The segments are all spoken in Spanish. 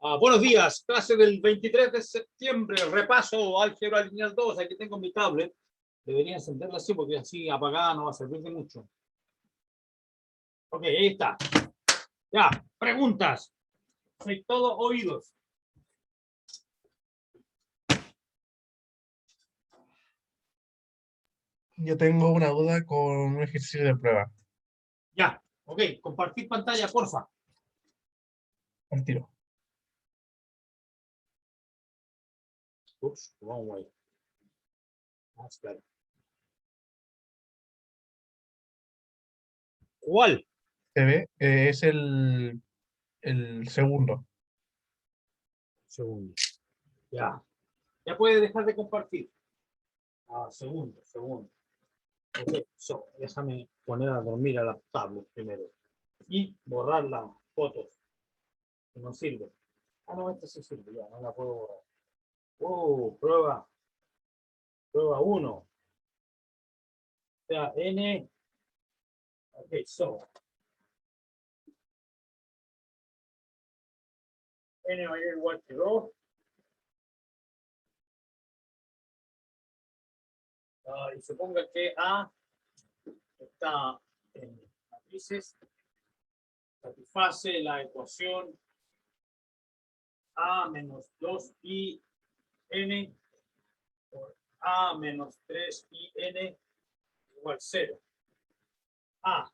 Buenos días, clase del 23 de septiembre, repaso álgebra lineal 2, aquí tengo mi tablet, debería encenderla así porque así apagada no va a servir de mucho. Ok, ahí está. Ya, preguntas. Soy todo oídos. Yo tengo una duda con un ejercicio de prueba. Ya, ok, compartir pantalla, porfa. Al tiro. Ups, wrong way. That's better. ¿Cuál? Se ve, es el segundo. Segundo. Ya. Ya puede dejar de compartir. Segundo. Ok, déjame poner a dormir a la tablet primero. Y borrar las fotos. Que no sirve. No, esta sí sirve, ya, no la puedo borrar. Prueba 1. O sea, N. Ok, N mayor o igual que 2. Y suponga que A está en matrices, satisface la ecuación A menos 2i n por A menos 3i n igual 0. A.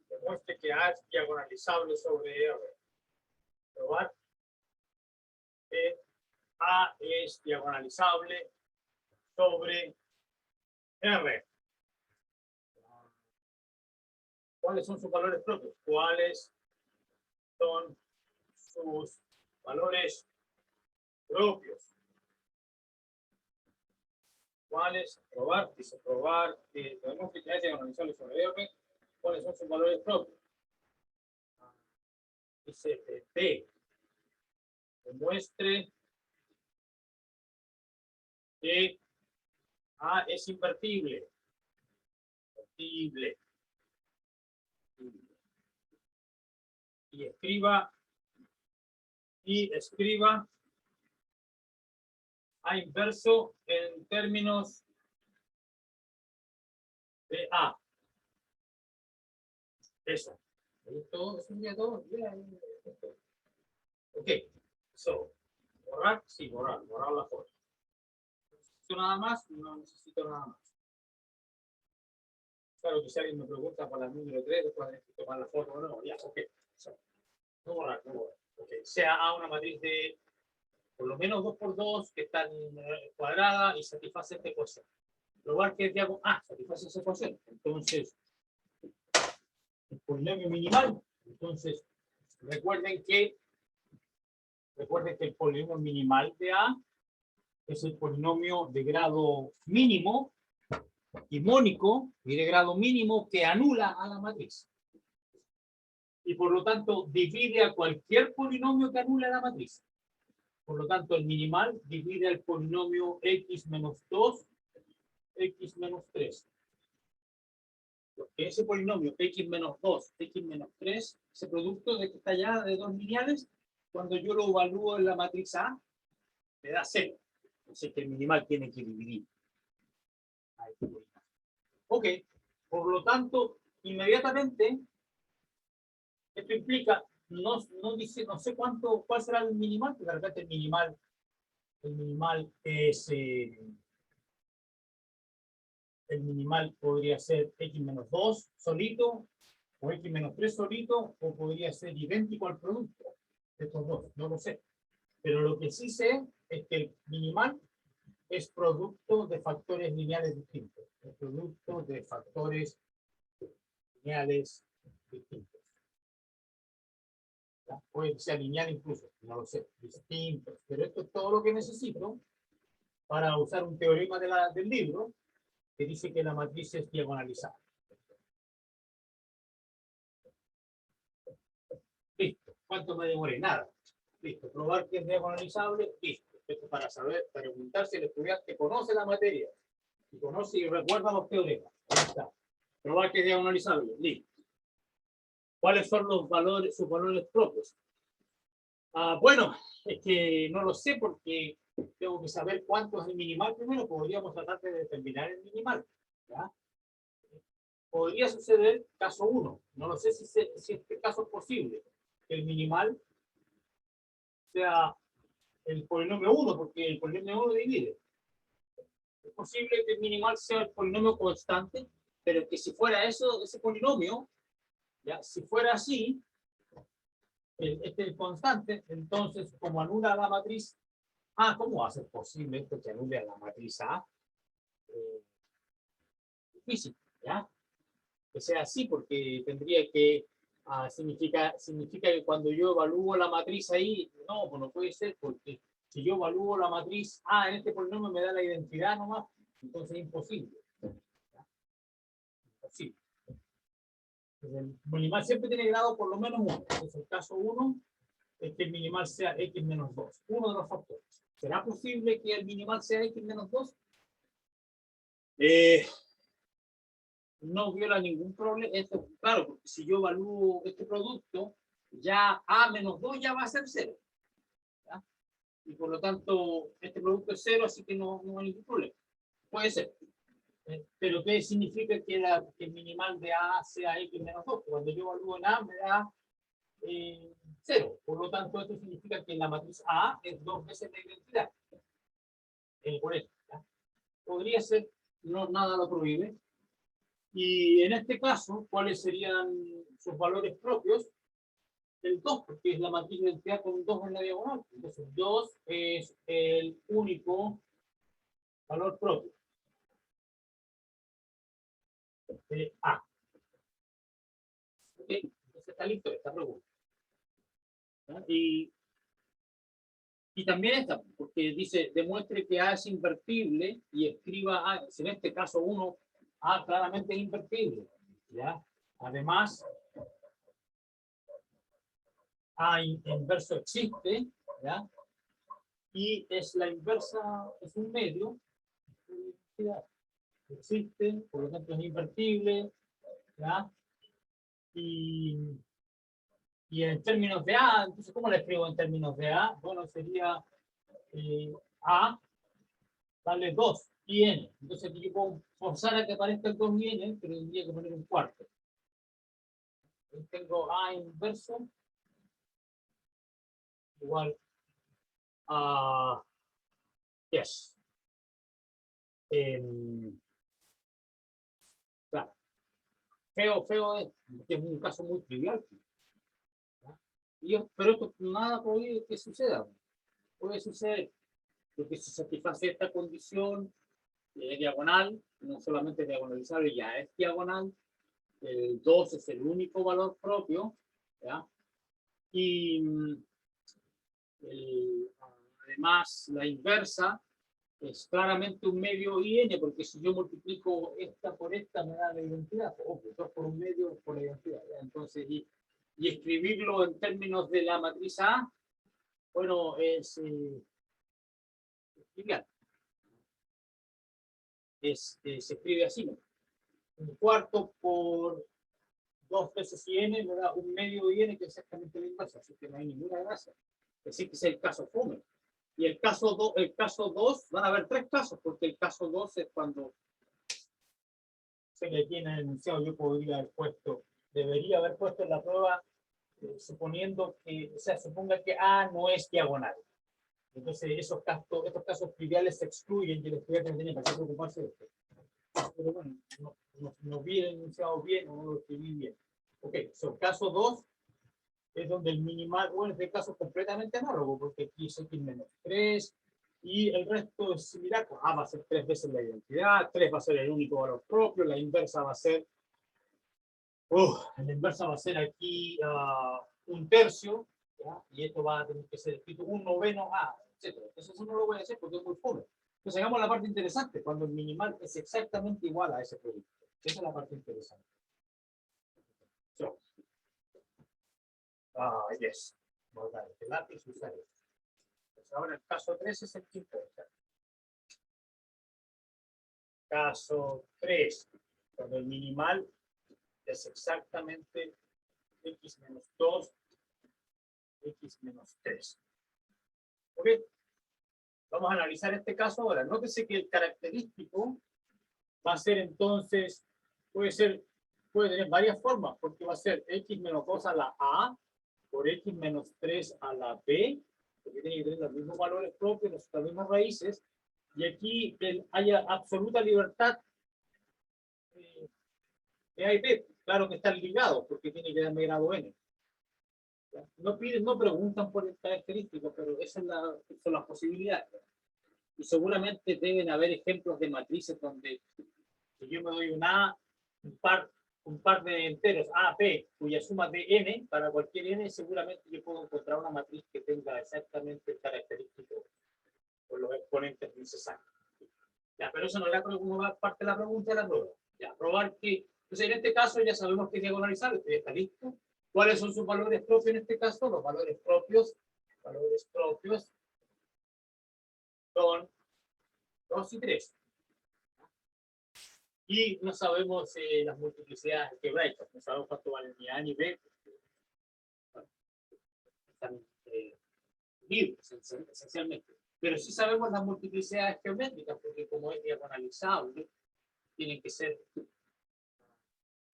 Demuestre que A es diagonalizable sobre R. Probar que A es diagonalizable sobre R. ¿Cuáles son sus valores propios? ¿Cuáles son sus valores propios? ¿Cuáles? Probar, dice probar que podemos que es diagonalizable sobre R. ¿Cuáles son sus valores propios? Dice B. Demuestre que A es invertible. Y escriba A inverso en términos de A. Eso. ¿Todo? ¿Es un día todo? Yeah. Ok. Borrar. Sí, borrar la foto. ¿Necesito nada más? No necesito nada más. Claro que si alguien me pregunta para el número 3, después necesito tomar la foto o no. Ya, ok. No borrar. Ok. Sea A una matriz de por lo menos 2x2 que está cuadrada y satisface esta ecuación. Probar que es diagonal. Satisface esa ecuación. Entonces, el polinomio minimal. Entonces, recuerden que el polinomio minimal de A es el polinomio de grado mínimo y mónico y de grado mínimo que anula a la matriz. Y por lo tanto, divide a cualquier polinomio que anule a la matriz. Por lo tanto, el minimal divide al polinomio x menos 2, x menos 3. Porque ese polinomio x menos 2, x menos 3, ese producto de que está allá de dos lineales, cuando yo lo evalúo en la matriz A, me da 0. Así que el minimal tiene que dividir. Ok, por lo tanto, inmediatamente, esto implica, no sé cuál será el minimal, porque de repente el minimal es, el minimal podría ser x menos 2 solito, o x menos 3 solito, o podría ser idéntico al producto de estos dos, no lo sé. Pero lo que sí sé es que el minimal es producto de factores lineales distintos. Es producto de factores lineales distintos. ¿Ya? Puede ser lineal incluso, no lo sé, distintos. Pero esto es todo lo que necesito para usar un teorema del libro que dice que la matriz es diagonalizable. Listo. ¿Cuánto me demoré? Nada. Listo. Probar que es diagonalizable. Listo. Esto para saber, para preguntar si el estudiante conoce la materia y conoce y recuerda los teoremas. Ahí está. Probar que es diagonalizable. Listo. ¿Cuáles son los valores, sus valores propios? Bueno, es que no lo sé porque tengo que saber cuánto es el minimal primero. Podríamos tratar de determinar el minimal. ¿Ya? Podría suceder caso 1. No lo sé si este caso es posible. Que el minimal sea el polinomio 1, porque el polinomio 1 divide. Es posible que el minimal sea el polinomio constante, pero que si fuera eso, ese polinomio, ¿ya? Si fuera así, este es constante, entonces como anula la matriz A, ¿cómo va a ser posible esto que anule a la matriz A? Difícil, ¿ya? Que sea así, porque tendría que, significa que cuando yo evalúo la matriz ahí, no, pues no puede ser, porque si yo evalúo la matriz A en este polinomio me da la identidad nomás, entonces es imposible. ¿Ya? Imposible. El minimal siempre tiene grado por lo menos 1. Entonces el caso 1 es que el minimal sea x menos 2. Uno de los factores. ¿Será posible que el minimal sea x menos 2? No viola ningún problema. Esto, claro, porque si yo evalúo este producto, ya A menos 2 ya va a ser 0. ¿Ya? Y por lo tanto, este producto es 0, así que no hay ningún problema. Puede ser. Pero ¿qué significa que el minimal de A sea x menos 2? Cuando yo evalúo en A, me da 0. Por lo tanto, esto significa que la matriz A es 2 veces la identidad. Por eso, ¿ya? Podría ser, no, nada lo prohíbe. Y en este caso, ¿cuáles serían sus valores propios? El 2, porque es la matriz de identidad con 2 en la diagonal. Entonces, 2 es el único valor propio de A. ¿Ok? Entonces está listo esta pregunta. ¿Ya? Y también esta, porque dice, demuestre que A es invertible y escriba A, en este caso 1, A claramente es invertible. ¿Ya? Además, A inverso existe, ¿ya? Y es la inversa, es un medio, existe, por lo tanto es invertible, ¿ya? Y, y en términos de A, entonces, ¿cómo le escribo en términos de A? Bueno, sería A vale 2 y N. Entonces yo puedo forzar a que aparezca el 2 y N, pero tendría que poner un cuarto. Entonces, tengo A inverso igual a yes. Claro, feo es un caso muy trivial. Pero esto nada puede que suceda. Puede suceder porque si satisface esta condición diagonal, no solamente diagonalizable, ya es diagonal, el 2 es el único valor propio, ¿ya? Y además la inversa es claramente un medio IN, porque si yo multiplico esta por esta me da la identidad, o 2 por un medio por la identidad. ¿Ya? Entonces, y escribirlo en términos de la matriz A, bueno, es trivial. Se escribe así, ¿no? Un cuarto por 2 veces IN me da un medio IN, que es exactamente la inversa, así que no hay ninguna gracia. Es decir, que es el caso fome. Y el caso 2, van a haber 3 casos, porque el caso 2 es cuando se le tiene enunciado, yo podría haber puesto, debería haber puesto en la prueba, suponiendo que, o sea, suponga que A no es diagonal. Entonces, estos casos triviales se excluyen y el estudiante no tiene para qué preocuparse de esto. Pero bueno, no vi enunciado bien o no lo escribí bien. Ok, so, caso 2 es donde el minimal, bueno, este caso es completamente análogo, porque aquí es x menos 3, y el resto es similar, pues A va a ser 3 veces la identidad, 3 va a ser el único valor propio, la inversa va a ser, la inversa va a ser aquí un tercio, ¿ya? Y esto va a tener que ser escrito un noveno A, etc. Entonces eso no lo voy a hacer porque es muy fome. Entonces hagamos la parte interesante, cuando el minimal es exactamente igual a ese producto. Esa es la parte interesante. So, yes. Vamos a dar este lápiz y usar esto. Pues ahora el caso 3 es el que importa. Caso 3, cuando el minimal es exactamente x menos 2 x menos 3. ¿Ok? Vamos a analizar este caso ahora. Nótese que el característico va a ser entonces, puede tener varias formas, porque va a ser x menos 2 a la a por x menos 3 a la b, porque tiene que tener los mismos valores propios, las mismas raíces, y aquí haya absoluta libertad de a y b. Claro que están ligados, porque tiene que darme grado n. No preguntan por el característico, pero esas son las posibilidades. Y seguramente deben haber ejemplos de matrices donde si yo me doy un par de enteros A, B, cuya suma de n, para cualquier n, seguramente yo puedo encontrar una matriz que tenga exactamente el característico con los exponentes necesarios. Ya, pero eso no es parte de la pregunta de la prueba. Ya, probar que, entonces en este caso ya sabemos que diagonalizar, esto ya está listo. ¿Cuáles son sus valores propios en este caso? Los valores propios son 2 y 3. Y no sabemos las multiplicidades algebraicas, no sabemos cuánto valen ni A ni B. Están libres, esencialmente. Pero sí sabemos las multiplicidades geométricas, porque como es diagonalizable, tienen que ser,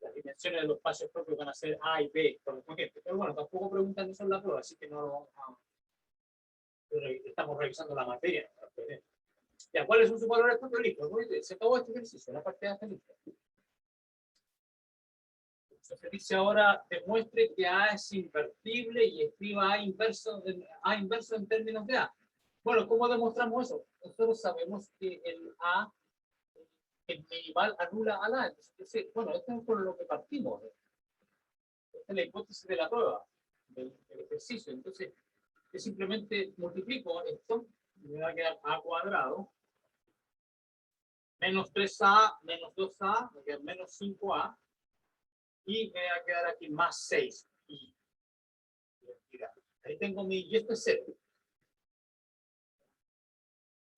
las dimensiones de los espacios propios van a ser A y B, correspondientes. Pero bueno, tampoco preguntan eso en la prueba, así que no lo vamos a... Estamos revisando la materia. Ya, ¿cuáles son sus valores propios? Listo, se acabó este ejercicio, la parte de hasta lista. Entonces dice ahora, demuestre que A es invertible y escriba A inverso en términos de A. Bueno, ¿cómo demostramos eso? Nosotros sabemos que el A, el minimal anula al A. Entonces, bueno, esto es por lo que partimos. Esta es la hipótesis de la prueba, del ejercicio. Entonces, yo simplemente multiplico esto, me va a quedar A cuadrado, menos 3A, menos 2A, me queda menos 5A, y me va a quedar aquí más 6. Y ahí tengo y esto es 0.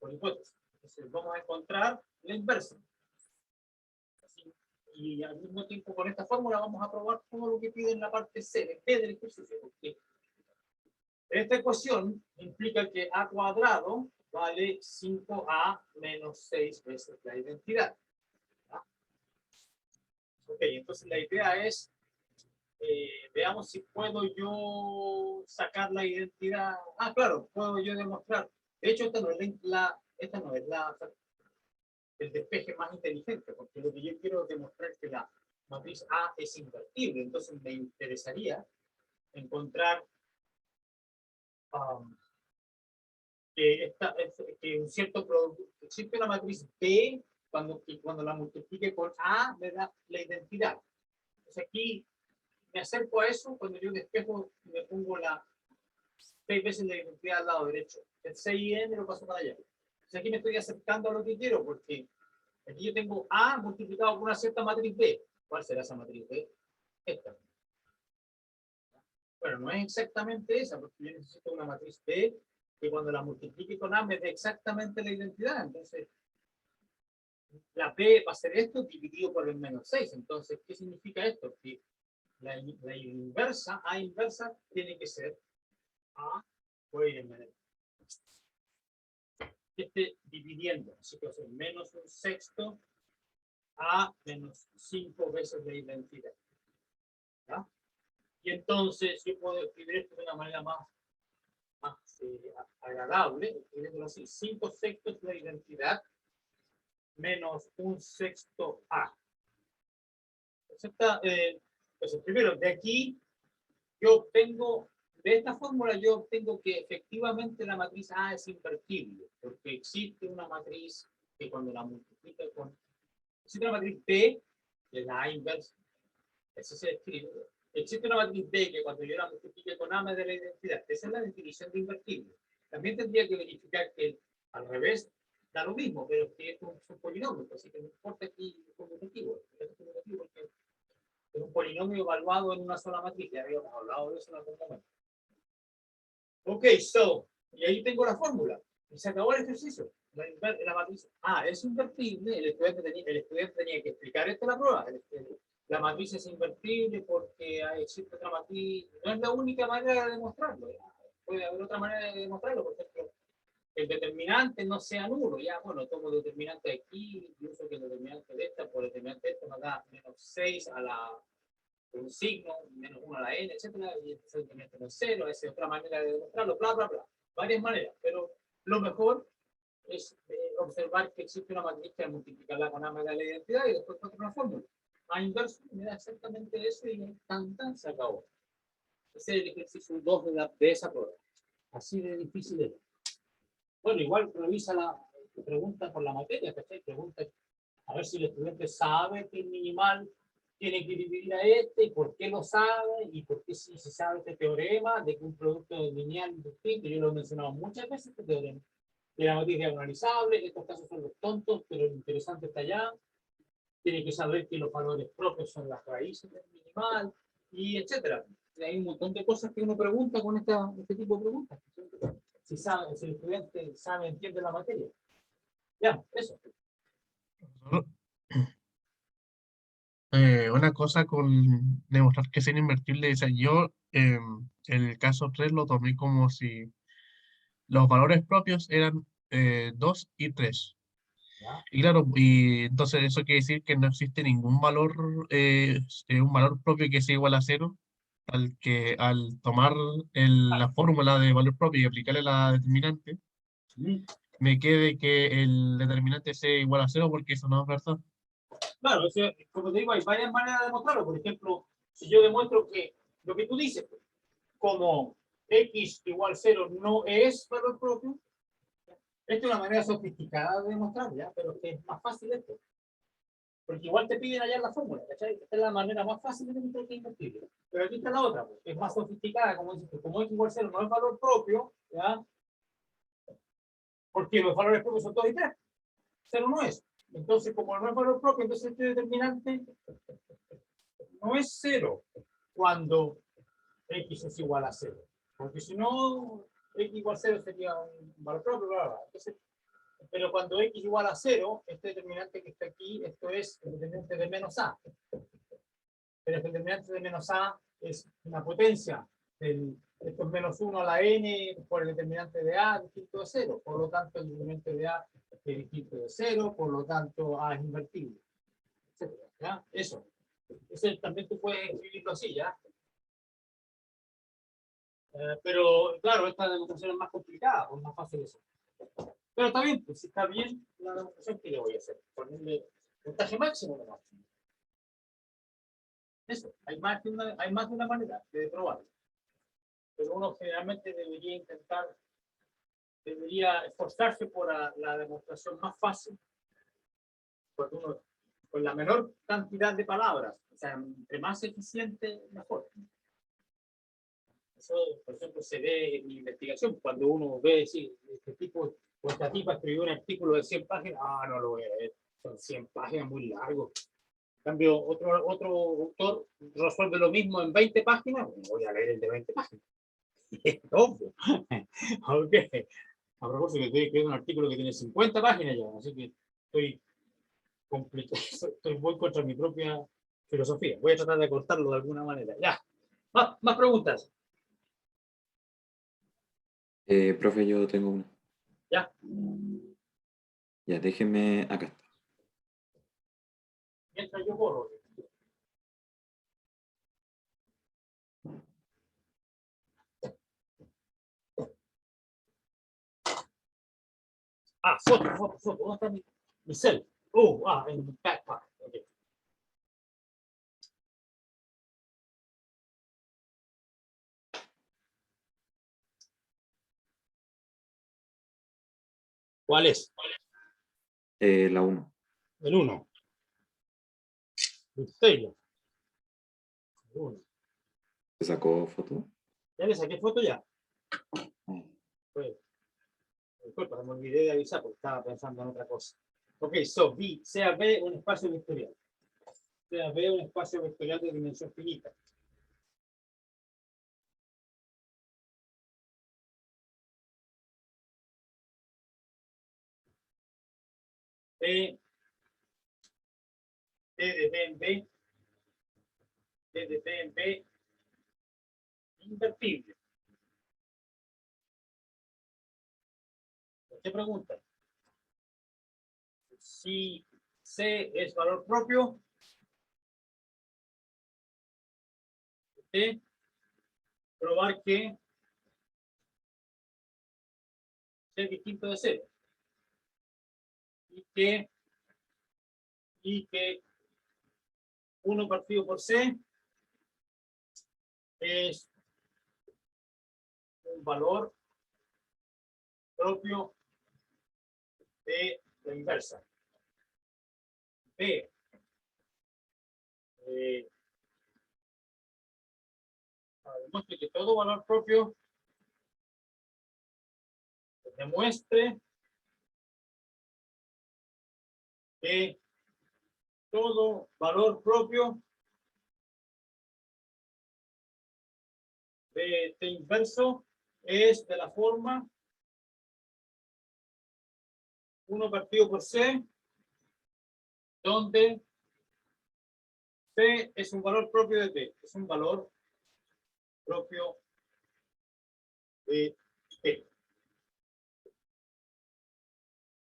Por hipótesis. Entonces vamos a encontrar la inversa. Y al mismo tiempo con esta fórmula vamos a probar todo lo que pide en la parte C, B del ejercicio. Porque esta ecuación implica que A cuadrado vale 5A menos 6 veces la identidad. ¿Ah? Ok, entonces la idea es, veamos si puedo yo sacar la identidad. Ah, claro, puedo yo demostrar. De hecho, esta no es el despeje más inteligente, porque lo que yo quiero demostrar es que la matriz A es invertible. Entonces me interesaría encontrar que un cierto producto, existe una matriz B, cuando la multiplique con A me da la identidad. Entonces aquí me acerco a eso, cuando yo despejo me pongo 6 veces la identidad al lado derecho. El 6 y N lo paso para allá. Entonces aquí me estoy acercando a lo que quiero, porque aquí yo tengo A multiplicado por una cierta matriz B. ¿Cuál será esa matriz B? Esta. Bueno, no es exactamente esa, porque yo necesito una matriz B que cuando la multiplique con A me dé exactamente la identidad. Entonces, la B va a ser esto dividido por el menos 6. Entonces, ¿qué significa esto? Que la inversa, A inversa, tiene que ser A por el menos. Dividiendo, así que va a ser menos un sexto A menos 5 veces la identidad. ¿Ya? Y entonces yo puedo escribir esto de una manera más agradable, escribiéndolo así: 5 sextos la identidad menos un sexto A. Pues primero, de aquí yo obtengo, de esta fórmula yo obtengo que efectivamente la matriz A es invertible, porque existe una matriz que cuando la multiplica con... Existe una matriz B, que es la A inversa, eso se escribe. Existe una matriz B que cuando yo la multiplique con A me da la identidad. Esa es la definición de invertible. También tendría que verificar que al revés da lo mismo, pero que es un polinomio, así que no importa aquí el conmutativo. Porque es un polinomio evaluado en una sola matriz. Ya habíamos hablado de eso en algún momento. Ok, y ahí tengo la fórmula. Y se acabó el ejercicio. La matriz A es invertible. El estudiante tenía que explicar esto en la prueba. La matriz es invertible porque existe otra matriz. No es la única manera de demostrarlo. ¿Ya? Puede haber otra manera de demostrarlo. Por ejemplo, el determinante no sea nulo. Ya, bueno, tomo el determinante de aquí y uso que el determinante de esta por el determinante de esta me da menos 6 a la un signo, menos 1 a la n, etcétera, y este determinante no es 0. Esa es otra manera de demostrarlo, bla, bla, bla. Varias maneras, pero lo mejor es observar que existe una matriz que al multiplicarla con A me da la identidad y después con una fórmula. A inverso me da exactamente eso y tan se acabó. Ese es el ejercicio 2 de esa prueba. Así de difícil es. Bueno, igual revisa la pregunta por la materia, ¿cachai? Pregunta a ver si el estudiante sabe que el minimal tiene que dividir a este y por qué lo sabe y por qué si se sabe este teorema de que un producto lineal distinto. Yo lo he mencionado muchas veces, este teorema. De la matriz diagonalizable, estos casos son los tontos, pero lo interesante está allá. Tiene que saber que los valores propios son las raíces del minimal, y etcétera. Y hay un montón de cosas que uno pregunta con este tipo de preguntas. Si, sabe, si el estudiante sabe, entiende la materia. Ya, eso. Una cosa con demostrar que es invertible, o sea, yo en el caso 3 lo tomé como si los valores propios eran 2 y 3. ¿Ya? Y claro, y entonces eso quiere decir que no existe ningún valor, un valor propio que sea igual a cero, al que al tomar la fórmula de valor propio y aplicarle la determinante, Mm. me quede que el determinante sea igual a cero porque eso no es verdad. Claro, o sea, como te digo, hay varias maneras de demostrarlo. Por ejemplo, si yo demuestro que lo que tú dices, como x igual 0 no es valor propio, esta es una manera sofisticada de demostrarlo, ¿ya? Pero que es más fácil esto. Porque igual te piden allá la fórmula, ¿cachai? Esta es la manera más fácil de demostrar que es invertible. Pero aquí está la otra, pues, es más sofisticada, como dices, como x igual 0 no es valor propio, ¿ya? Porque los valores propios son 2 y 3. 0 no es. Entonces, como no es valor propio, entonces este determinante no es 0 cuando x es igual a 0. Porque si no, x igual a 0 sería un valor propio, bla, bla, bla. Entonces, pero cuando x igual a 0, este determinante que está aquí, esto es el determinante de menos a. Pero el determinante de menos a es una potencia. Esto es menos 1 a la n por el determinante de a distinto de 0. Por lo tanto, el determinante de a es distinto de 0, por lo tanto, a es invertible. Etcétera, ¿ya? Eso. Ese también tú puedes escribirlo así, ¿ya? Pero claro, esta demostración es más complicada, pues más fácil eso. Pero está bien, pues si está bien la demostración que le voy a hacer. Ponerle puntaje máximo nomás. Eso, hay más de una manera de probarlo. Pero uno generalmente debería esforzarse por la demostración más fácil, porque uno, con la menor cantidad de palabras, o sea, entre más eficiente, mejor. Eso, por ejemplo, se ve en mi investigación, cuando uno ve, sí, este tipo o esta tipa escribió un artículo de 100 páginas, no lo voy a ver, son 100 páginas muy largos. En cambio, otro autor resuelve lo mismo en 20 páginas, voy a leer el de 20 páginas. Obvio. Ok. A propósito, que estoy escribiendo un artículo que tiene 50 páginas ya, así que estoy muy contra mi propia filosofía. Voy a tratar de cortarlo de alguna manera. Ya. Más preguntas. Profe, yo tengo una. Ya. Ya, déjenme acá. Mientras yo corro. Foto. ¿Dónde está mi cel? En mi backpack. Okay. ¿Cuál es? La 1. El 1. Misterio. El 1. ¿Se sacó foto? ¿Ya le saqué foto ya? Ah, Pues, disculpa, me olvidé de avisar porque estaba pensando en otra cosa. Ok, so B, sea B un espacio vectorial. Sea B un espacio vectorial de dimensión finita. B, D de B en B T de P en B invertible. ¿Qué pregunta? Si C es valor propio, probar que C es distinto de 0 y que 1 partido por C es un valor propio de la inversa. B. Demuestre que todo valor propio demuestre que todo valor propio de este inverso es de la forma 1 partido por C, donde C es un valor propio de T, es un valor propio de T.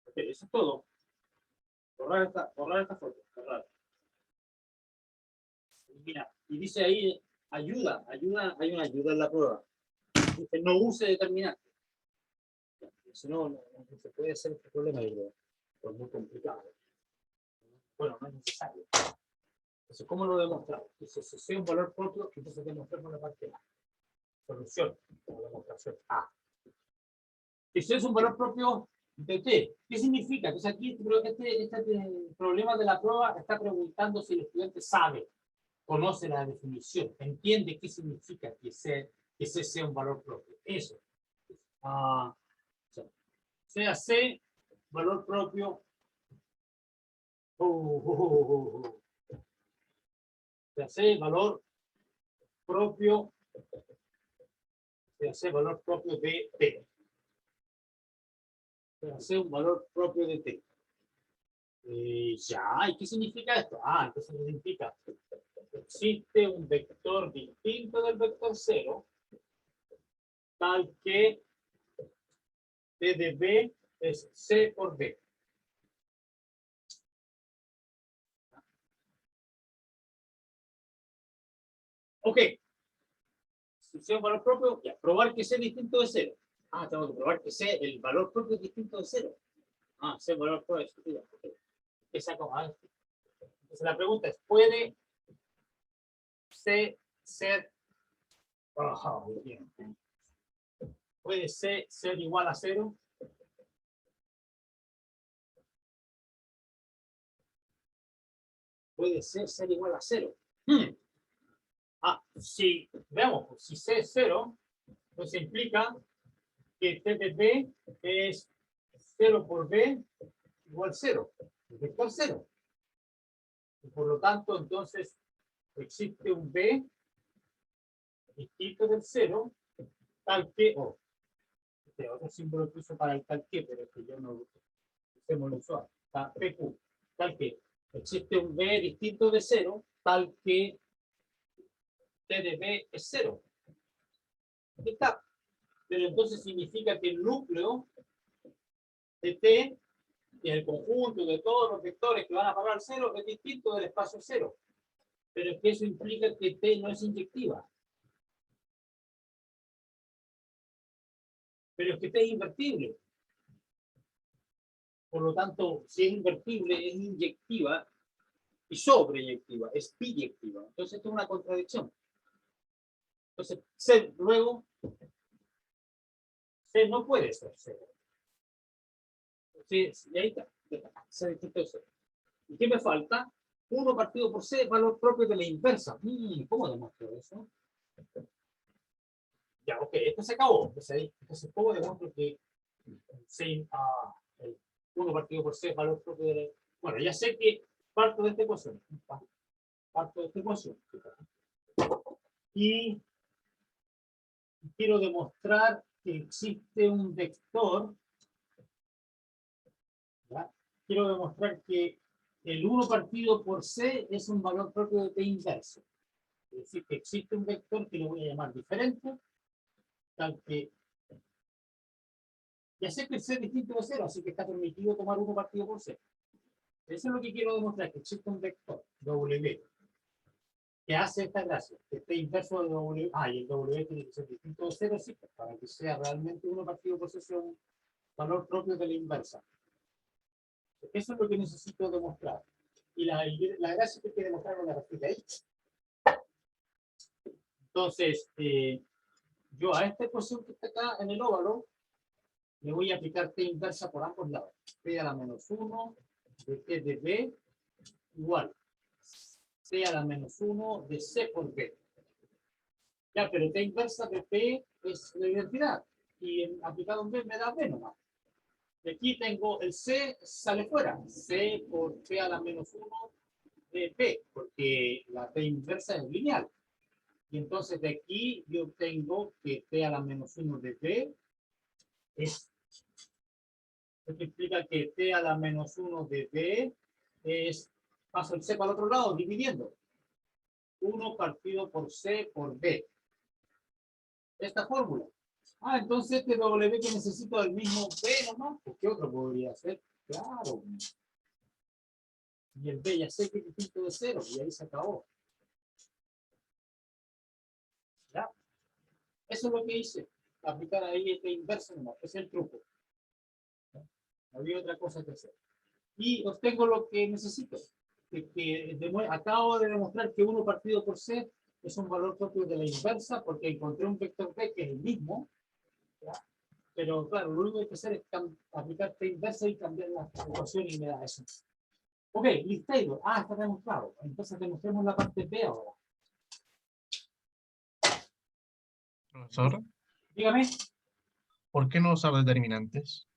Okay, eso es todo. Borrar esta foto. Borrar. Mira, y dice ahí ayuda, hay una ayuda en la prueba. Dice no use determinante. Si no, no se puede hacer este problema, yo creo. Es muy complicado. Bueno, no es necesario. Entonces, ¿cómo lo demostramos? Entonces, si sea un valor propio, entonces demostramos la parte A. Solución, la demostración A. Si es un valor propio de T, ¿qué significa? Entonces, aquí este problema de la prueba está preguntando si el estudiante sabe, conoce la definición, entiende qué significa que ese sea un valor propio. Eso. Sea C, valor propio. Sea C, valor propio. Sea C, valor propio de T. Sea C, un valor propio de T. Ya, ¿y qué significa esto? Entonces significa existe un vector distinto del vector 0, tal que T de B es C por B. Ok. Si sea un valor propio, ya, probar que C es distinto de 0. Tengo que probar que C, el valor propio es distinto de 0. C el valor propio es distinto de 0. ¿Qué saco? Entonces la pregunta es, ¿puede C ser... muy bien. ¿Puede C ser igual a 0? Puede C ser igual a 0. Si, veamos, si C es 0, pues implica que T de B es 0 por B igual 0. El vector 0. Y por lo tanto, entonces, existe un B distinto del 0, tal que, este otro símbolo que uso para el tal que, pero que yo no usemos lo usual, está PQ, tal que existe un B distinto de 0, tal que T de B es 0. Aquí está. Pero entonces significa que el núcleo de T, que es el conjunto de todos los vectores que van a parar al 0, es distinto del espacio 0. Pero es que eso implica que T no es inyectiva. Pero es que T es invertible. Por lo tanto, si es invertible, es inyectiva y sobreyectiva, es biyectiva. Entonces, esto es una contradicción. Entonces, C, luego, C no puede ser 0. Sí, y ahí está. C distinto de 0. ¿Y qué me falta? 1 partido por C, valor propio de la inversa. ¿Cómo demuestro eso? Ya, ok, esto se acabó. Entonces, ¿cómo demuestro que C, 1 partido por C, valor propio de la... Bueno, ya sé que parto de esta ecuación. Parto de esta ecuación. Y quiero demostrar que existe un vector. ¿Ya? Quiero demostrar que el 1 partido por C es un valor propio de T inverso. Es decir, que existe un vector que lo voy a llamar diferente, tal que ya sé que el C es distinto de 0, así que está permitido tomar 1 partido por C. Eso es lo que quiero demostrar, que existe un vector W que hace esta gracia, que esté inverso de W. Y el W tiene que ser distinto de 0, sí, para que sea realmente 1 partido por C sea un valor propio de la inversa. Eso es lo que necesito demostrar. Y la gracia que hay que demostrar con la respuesta ahí. Entonces, yo a esta ecuación que está acá en el óvalo, le voy a aplicar T inversa por ambos lados. P a la menos 1 de T de B igual C a la menos 1 de C por B. Ya, pero T inversa de P es la identidad. Y aplicado en B me da B nomás. Y aquí tengo el C, sale fuera. C por P a la menos 1 de P, porque la T inversa es lineal. Y entonces de aquí yo tengo que P a la menos 1 de P es, esto implica que T a la menos 1 de B es, paso el C para el otro lado, dividiendo. 1 partido por C por B. Esta fórmula. Entonces este W que necesito del mismo B nomás, pues ¿qué otro podría ser? Claro. Y el B ya sé que es distinto de 0, y ahí se acabó. ¿Ya? Eso es lo que hice. Aplicar ahí este inverso nomás. Ese es el truco. ¿Ya? No había otra cosa que hacer. Y obtengo lo que necesito. Acabo de demostrar que 1 partido por C es un valor propio de la inversa, porque encontré un vector B que es el mismo. ¿Ya? Pero claro, lo único que hay que hacer es aplicar T inversa y cambiar la ecuación y me da eso. Ok, listo. Está demostrado. Entonces demostremos la parte B ahora. Profesor, Dígame, ¿por qué no usar determinantes?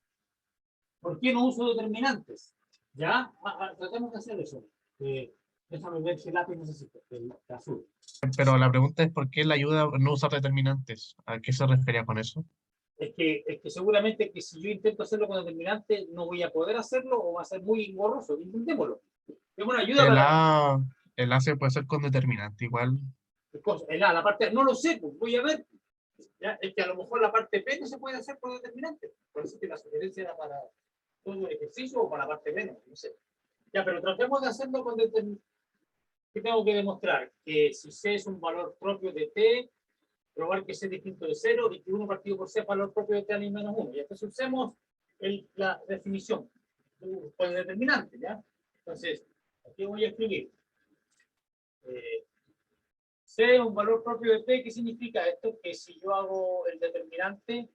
¿por qué no uso determinantes? ¿Ya? Tratemos de hacer eso. Déjame ver qué lápiz necesito. El azul. Pero la pregunta es ¿por qué la ayuda a no usar determinantes? ¿A qué se refería con eso? Es que seguramente que si yo intento hacerlo con determinante no voy a poder hacerlo o va a ser muy engorroso. Intentémoslo. Es una ayuda El para A, el A se puede hacer con determinante igual. la parte. No lo sé, pues voy a ver. ¿Ya? Es que a lo mejor la parte P no se puede hacer con determinante. Por eso que la sugerencia era para todo el ejercicio o para la parte B, no sé. Ya, pero tratemos de hacerlo con determinante. ¿Qué tengo que demostrar? Que si C es un valor propio de T, probar que C es distinto de 0 y que 1 partido por C es valor propio de T a menos 1. Y entonces usemos la definición con el determinante, ¿ya? Entonces, aquí voy a escribir. C es un valor propio de T. ¿Qué significa esto? Que si yo hago el determinante,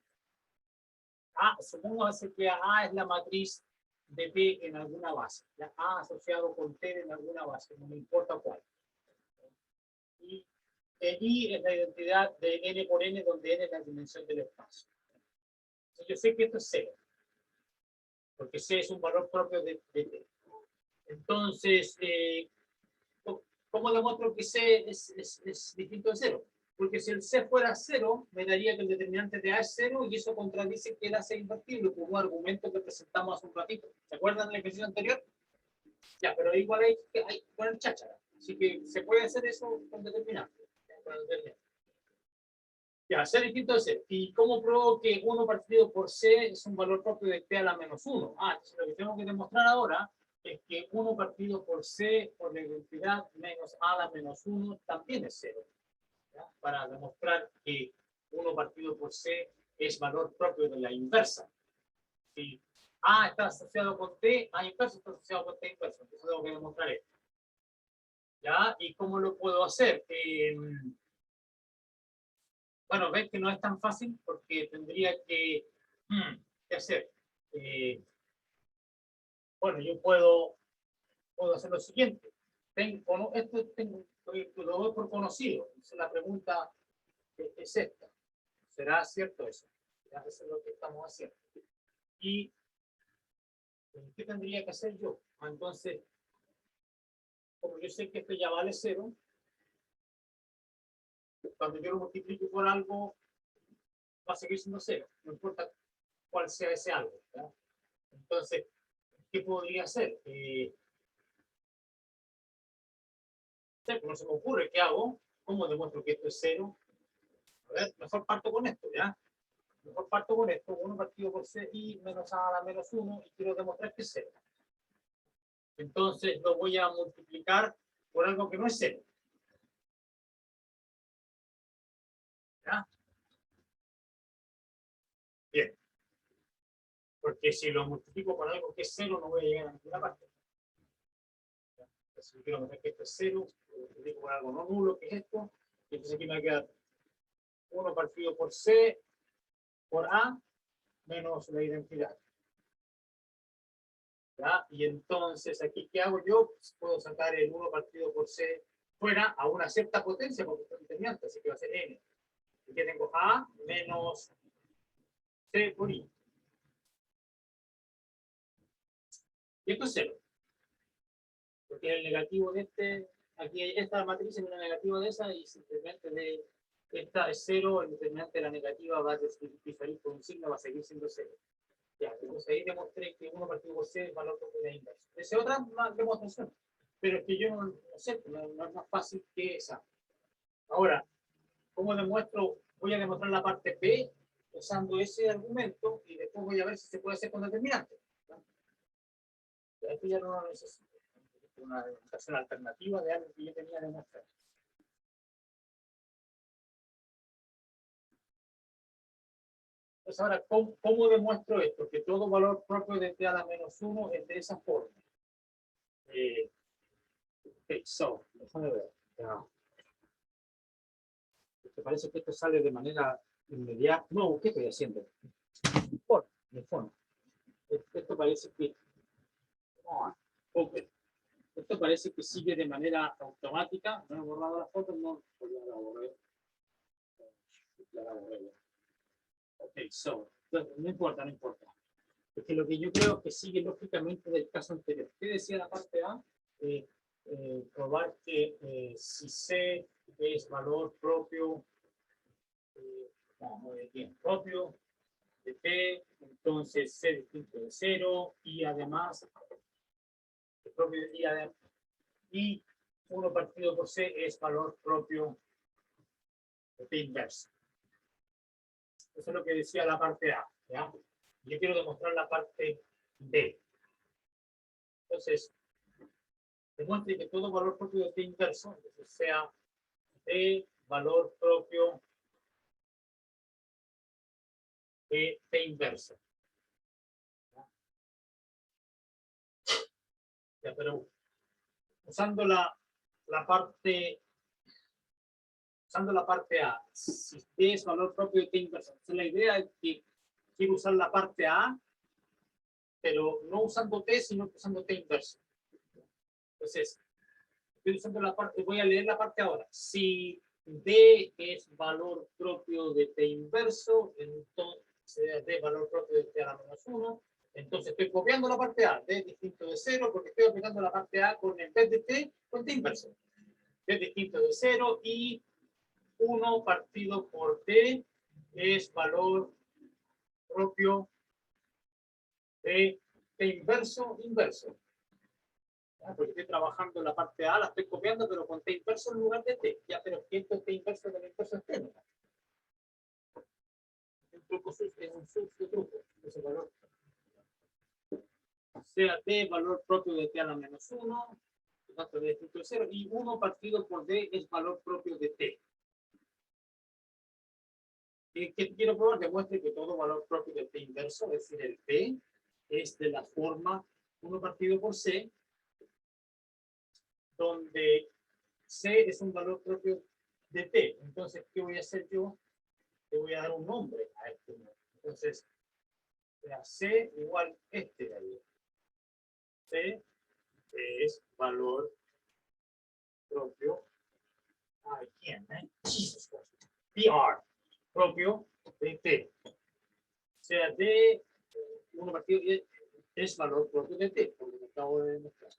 supongamos que A es la matriz de P en alguna base. ¿Ya? A asociado con T en alguna base, no me importa cuál. Y I es la identidad de N por N, donde N es la dimensión del espacio. Entonces, yo sé que esto es 0, porque C es un valor propio de T. Entonces, ¿cómo demuestro que C es distinto de 0? Porque si el C fuera 0, me daría que el determinante de A es 0 y eso contradice que el A sea invertible, como un argumento que presentamos hace un ratito. ¿Se acuerdan de la ejercicio anterior? Ya, pero igual hay que poner cháchara. Así que se puede hacer eso con determinante. Ya, C distinto de C. ¿Y cómo pruebo que 1 partido por C es un valor propio de T a la menos 1? Entonces lo que tengo que demostrar ahora es que 1 partido por C por la identidad menos A a la menos 1 también es 0. ¿Ya? Para demostrar que 1 partido por C es valor propio de la inversa. Si A está asociado con T, A inverso está asociado con T inverso. Entonces tengo que demostrar esto. ¿Ya? ¿Y cómo lo puedo hacer? Bueno, ves que no es tan fácil porque tendría que, ¿qué hacer? Bueno, yo puedo hacer lo siguiente. Lo doy por conocido. Entonces la pregunta es esta. ¿Será cierto eso? Ya, eso es lo que estamos haciendo. ¿Y qué tendría que hacer yo? Entonces, como yo sé que esto ya vale 0, cuando yo lo multiplico por algo, va a seguir siendo 0. No importa cuál sea ese algo. ¿Ya? Entonces, ¿qué podría hacer? No se me ocurre, ¿qué hago? ¿cómo demuestro que esto es 0? A ver, mejor parto con esto, ¿ya? Mejor parto con esto, 1 partido por c y menos a la menos 1, y quiero demostrar que es 0. Entonces lo voy a multiplicar por algo que no es 0. ¿Ya? Bien. Porque si lo multiplico por algo que es 0, no voy a llegar a ninguna parte. Si quiero meter que esto es 0, lo multiplico por algo no nulo, que es esto, y entonces aquí me va a quedar 1 partido por c por a menos la identidad. ¿Ya? Y entonces aquí, ¿qué hago yo? Pues puedo sacar el 1 partido por c fuera a una cierta potencia, porque es determinante, así que va a ser n. Y que tengo a menos c por i. Y esto es 0. Porque el negativo de este, aquí hay esta matriz es una negativa de esa, y simplemente de esta es 0, el determinante de la negativa va a diferir por un signo, va a seguir siendo 0. Ya, entonces ahí demostré que 1 partido por c es valor propio de la inversa. Esa es otra demostración, pero es que yo no sé, no es más fácil que esa. Ahora, ¿cómo demuestro? Voy a demostrar la parte B usando ese argumento, y después voy a ver si se puede hacer con determinante. Esto ya no lo necesito. Una demostración alternativa de algo que yo tenía de mostrar. Entonces ahora, ¿cómo demuestro esto? Que todo valor propio de t a la menos 1 es de esa forma. So, déjame ver. ¿Te parece que esto sale de manera inmediata? No, ¿qué estoy haciendo? De fondo. Esto parece que... Okay. Esto parece que sigue de manera automática. No he borrado las fotos, no. Pues ya la borré. Ok, so. No importa, no importa. Porque lo que yo creo es que sigue lógicamente del caso anterior. ¿Qué decía la parte A? Probar que si C es valor propio, propio de T, entonces C distinto de 0, y además, y 1 partido por C es valor propio de T inverso. Eso es lo que decía la parte A, ¿ya? Yo quiero demostrar la parte B. Entonces, demuestre que todo valor propio de T inverso, entonces sea de valor propio de T inverso. Ya, pero usando la parte A, si T es valor propio de T inverso. Entonces la idea es que quiero usar la parte A, pero no usando T, sino usando T inverso. Entonces, estoy usando la parte, voy a leer la parte ahora. Si D es valor propio de T inverso, entonces D es valor propio de T a la menos 1. Entonces estoy copiando la parte A, D es distinto de 0, porque estoy aplicando la parte A con en vez de T, con T inverso. D es distinto de 0 y 1 partido por T es valor propio de T inverso, inverso. Porque estoy trabajando en la parte A, la estoy copiando, pero con T inverso en lugar de T. Ya, pero ¿qué es T inverso de la inverso es T? ¿No? Es un sucio truco. Ese valor. Sea T valor propio de T a la menos 1, tanto de distinto de 0, y 1 partido por D es valor propio de T. ¿Qué quiero probar? Demuestre que todo valor propio de T inverso, es decir, el T, es de la forma 1 partido por C, donde C es un valor propio de T. Entonces, ¿qué voy a hacer yo? Le voy a dar un nombre a este. Entonces, C igual este de ahí. C es valor propio. ¿A quién? Jesus Christ. PR. Propio de T. O sea, D, 1 partido es valor propio de T, por lo que acabo de demostrar.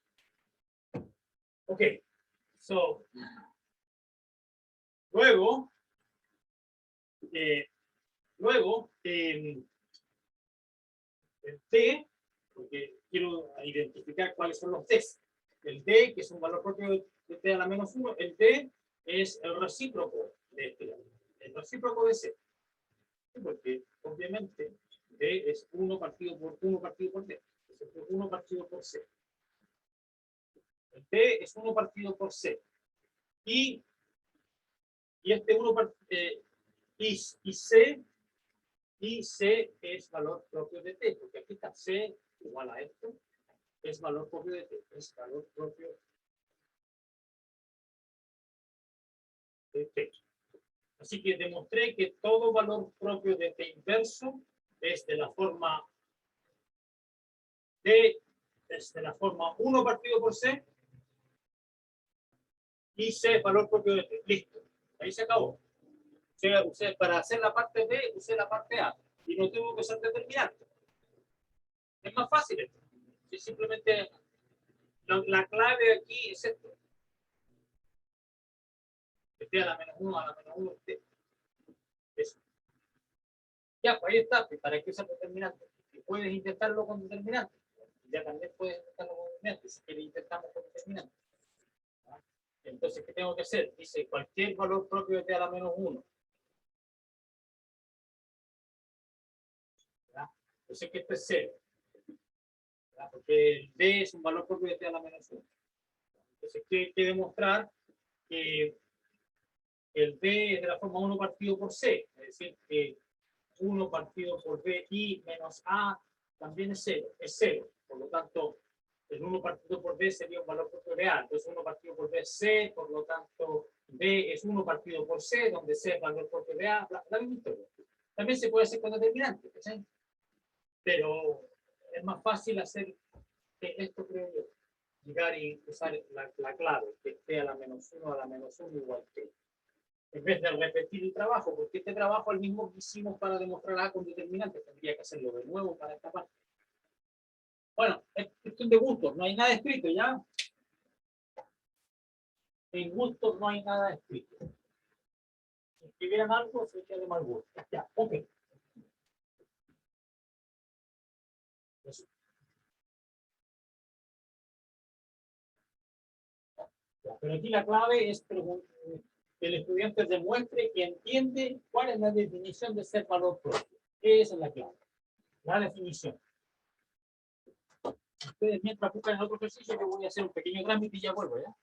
Ok. So, luego, el T, porque quiero identificar cuáles son los T's. El D, que es un valor propio de T a la menos 1, el D es el recíproco de este valor. El recíproco de C. Porque obviamente D es 1 partido por D. Es 1 partido por C. El D es 1 partido por C. Y este 1 y C es valor propio de T, porque aquí está C igual a esto, es valor propio de T, es valor propio de T. Así que demostré que todo valor propio de T inverso es de la forma D, es de la forma 1 partido por C, y C es valor propio de T. Listo. Ahí se acabó. Para hacer la parte B, usé la parte A. Y no tengo que ser determinante. Es más fácil esto. Si simplemente la clave aquí es esto. Que esté a la menos 1, a la menos 1, esté. Eso. Ya, pues ahí está. ¿Para qué usar determinante? Si puedes intentarlo con determinante. Ya también puedes intentarlo con determinante. Si quieres, intentamos con determinante. Entonces, ¿qué tengo que hacer? Dice cualquier valor propio de T a la menos 1. Entonces, que esto es 0. Porque el D es un valor propio de T a la menos 1. Entonces, hay que demostrar que el D es de la forma 1 partido por C. Es decir, que 1 partido por B y menos A también es 0. Es 0. Por lo tanto, el 1 partido por B sería un valor propio de A. Entonces, 1 partido por B es C. Por lo tanto, B es 1 partido por C, donde C es valor propio de A. La misma historia. También se puede hacer con determinante. ¿Sí? Pero es más fácil hacer esto, creo yo. Llegar y usar la clave, que esté a la menos 1, a la menos 1 igual que. En vez de repetir el trabajo, porque este trabajo el mismo que hicimos para demostrar A con determinante, tendría que hacerlo de nuevo para esta parte. Bueno, es cuestión de gustos, no hay nada escrito, ¿ya? En gustos no hay nada escrito. Si escribieran algo, sería de mal gusto. Ya, ok. Eso. Pero aquí la clave es que el estudiante demuestre que entiende cuál es la definición de ser valor propio. Esa es la clave. La definición. Ustedes mientras buscan el otro ejercicio, yo voy a hacer un pequeño trámite y ya vuelvo, ¿ya?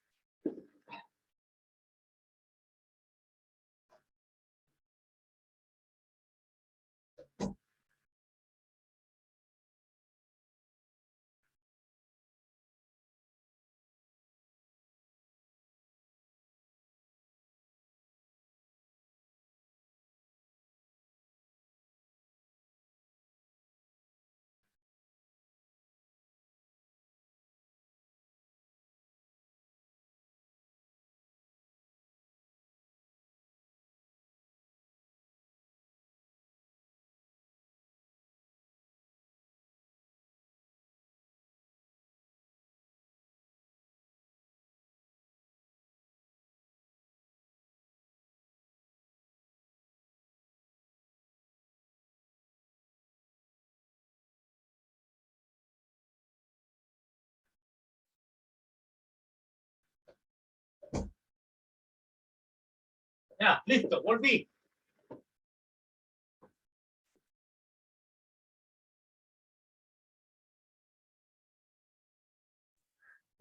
Ya, listo, volví.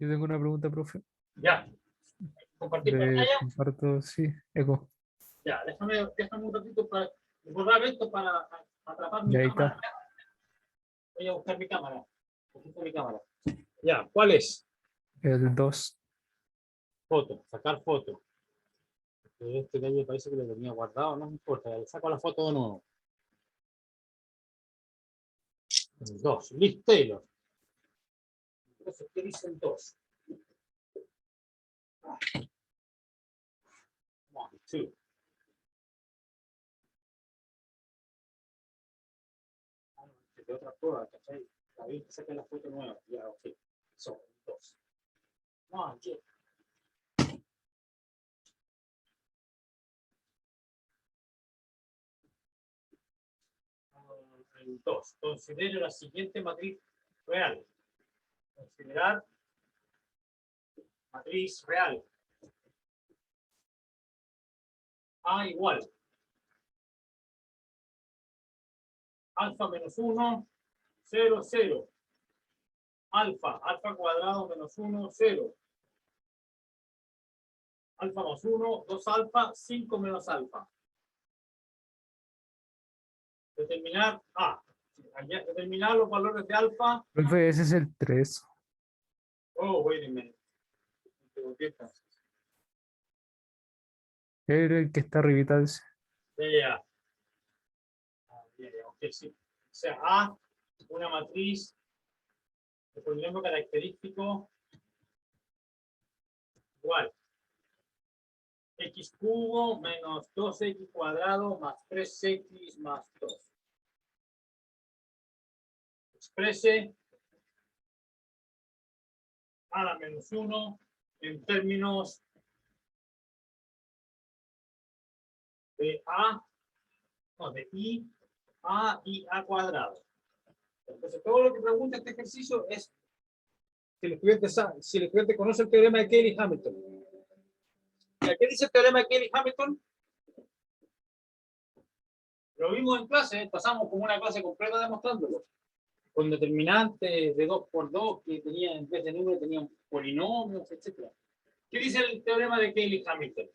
Yo tengo una pregunta, profe. Ya. Compartir Le pantalla. comparto, sí, eco. Ya, déjame un ratito para borrar esto para atrapar mi Ya ahí cámara. está. Voy a buscar mi cámara. Ya, ¿cuál es? El 2. Foto, sacar foto. Este de ahí parece que lo tenía guardado, no me importa, le saco la foto de nuevo. 2, Liz Taylor. Entonces, ¿qué dice el 2? 1, 2. De otra prueba, ¿cachai? La vi que saqué la foto nueva. Ya, ok. Son 2. 1, 2. El 2. Considere la siguiente matriz real. Considerar matriz real. A igual. Alfa menos 1, 0, 0. Alfa cuadrado menos 1, 0. Alfa más 1, 2 alfa, 5 menos alfa. Determinar A. Determinar los valores de alfa. Profe, ese es el 3. Oh, wait a minute. El que está arribita de ese. Ya. Ok, sí. O sea, A, una matriz de polinomio característico igual. X cubo menos 2x cuadrado más 3x más 2. Exprese a la menos 1 en términos de A, no, de I, A y A cuadrado. Entonces, todo lo que pregunta este ejercicio es si el estudiante conoce el teorema de Cayley-Hamilton. ¿Qué dice el teorema de Cayley-Hamilton? Lo vimos en clase, pasamos como una clase completa demostrándolo. Con determinantes de 2 por 2 que tenían, en vez de números, tenían polinomios, etc. ¿Qué dice el teorema de Cayley-Hamilton?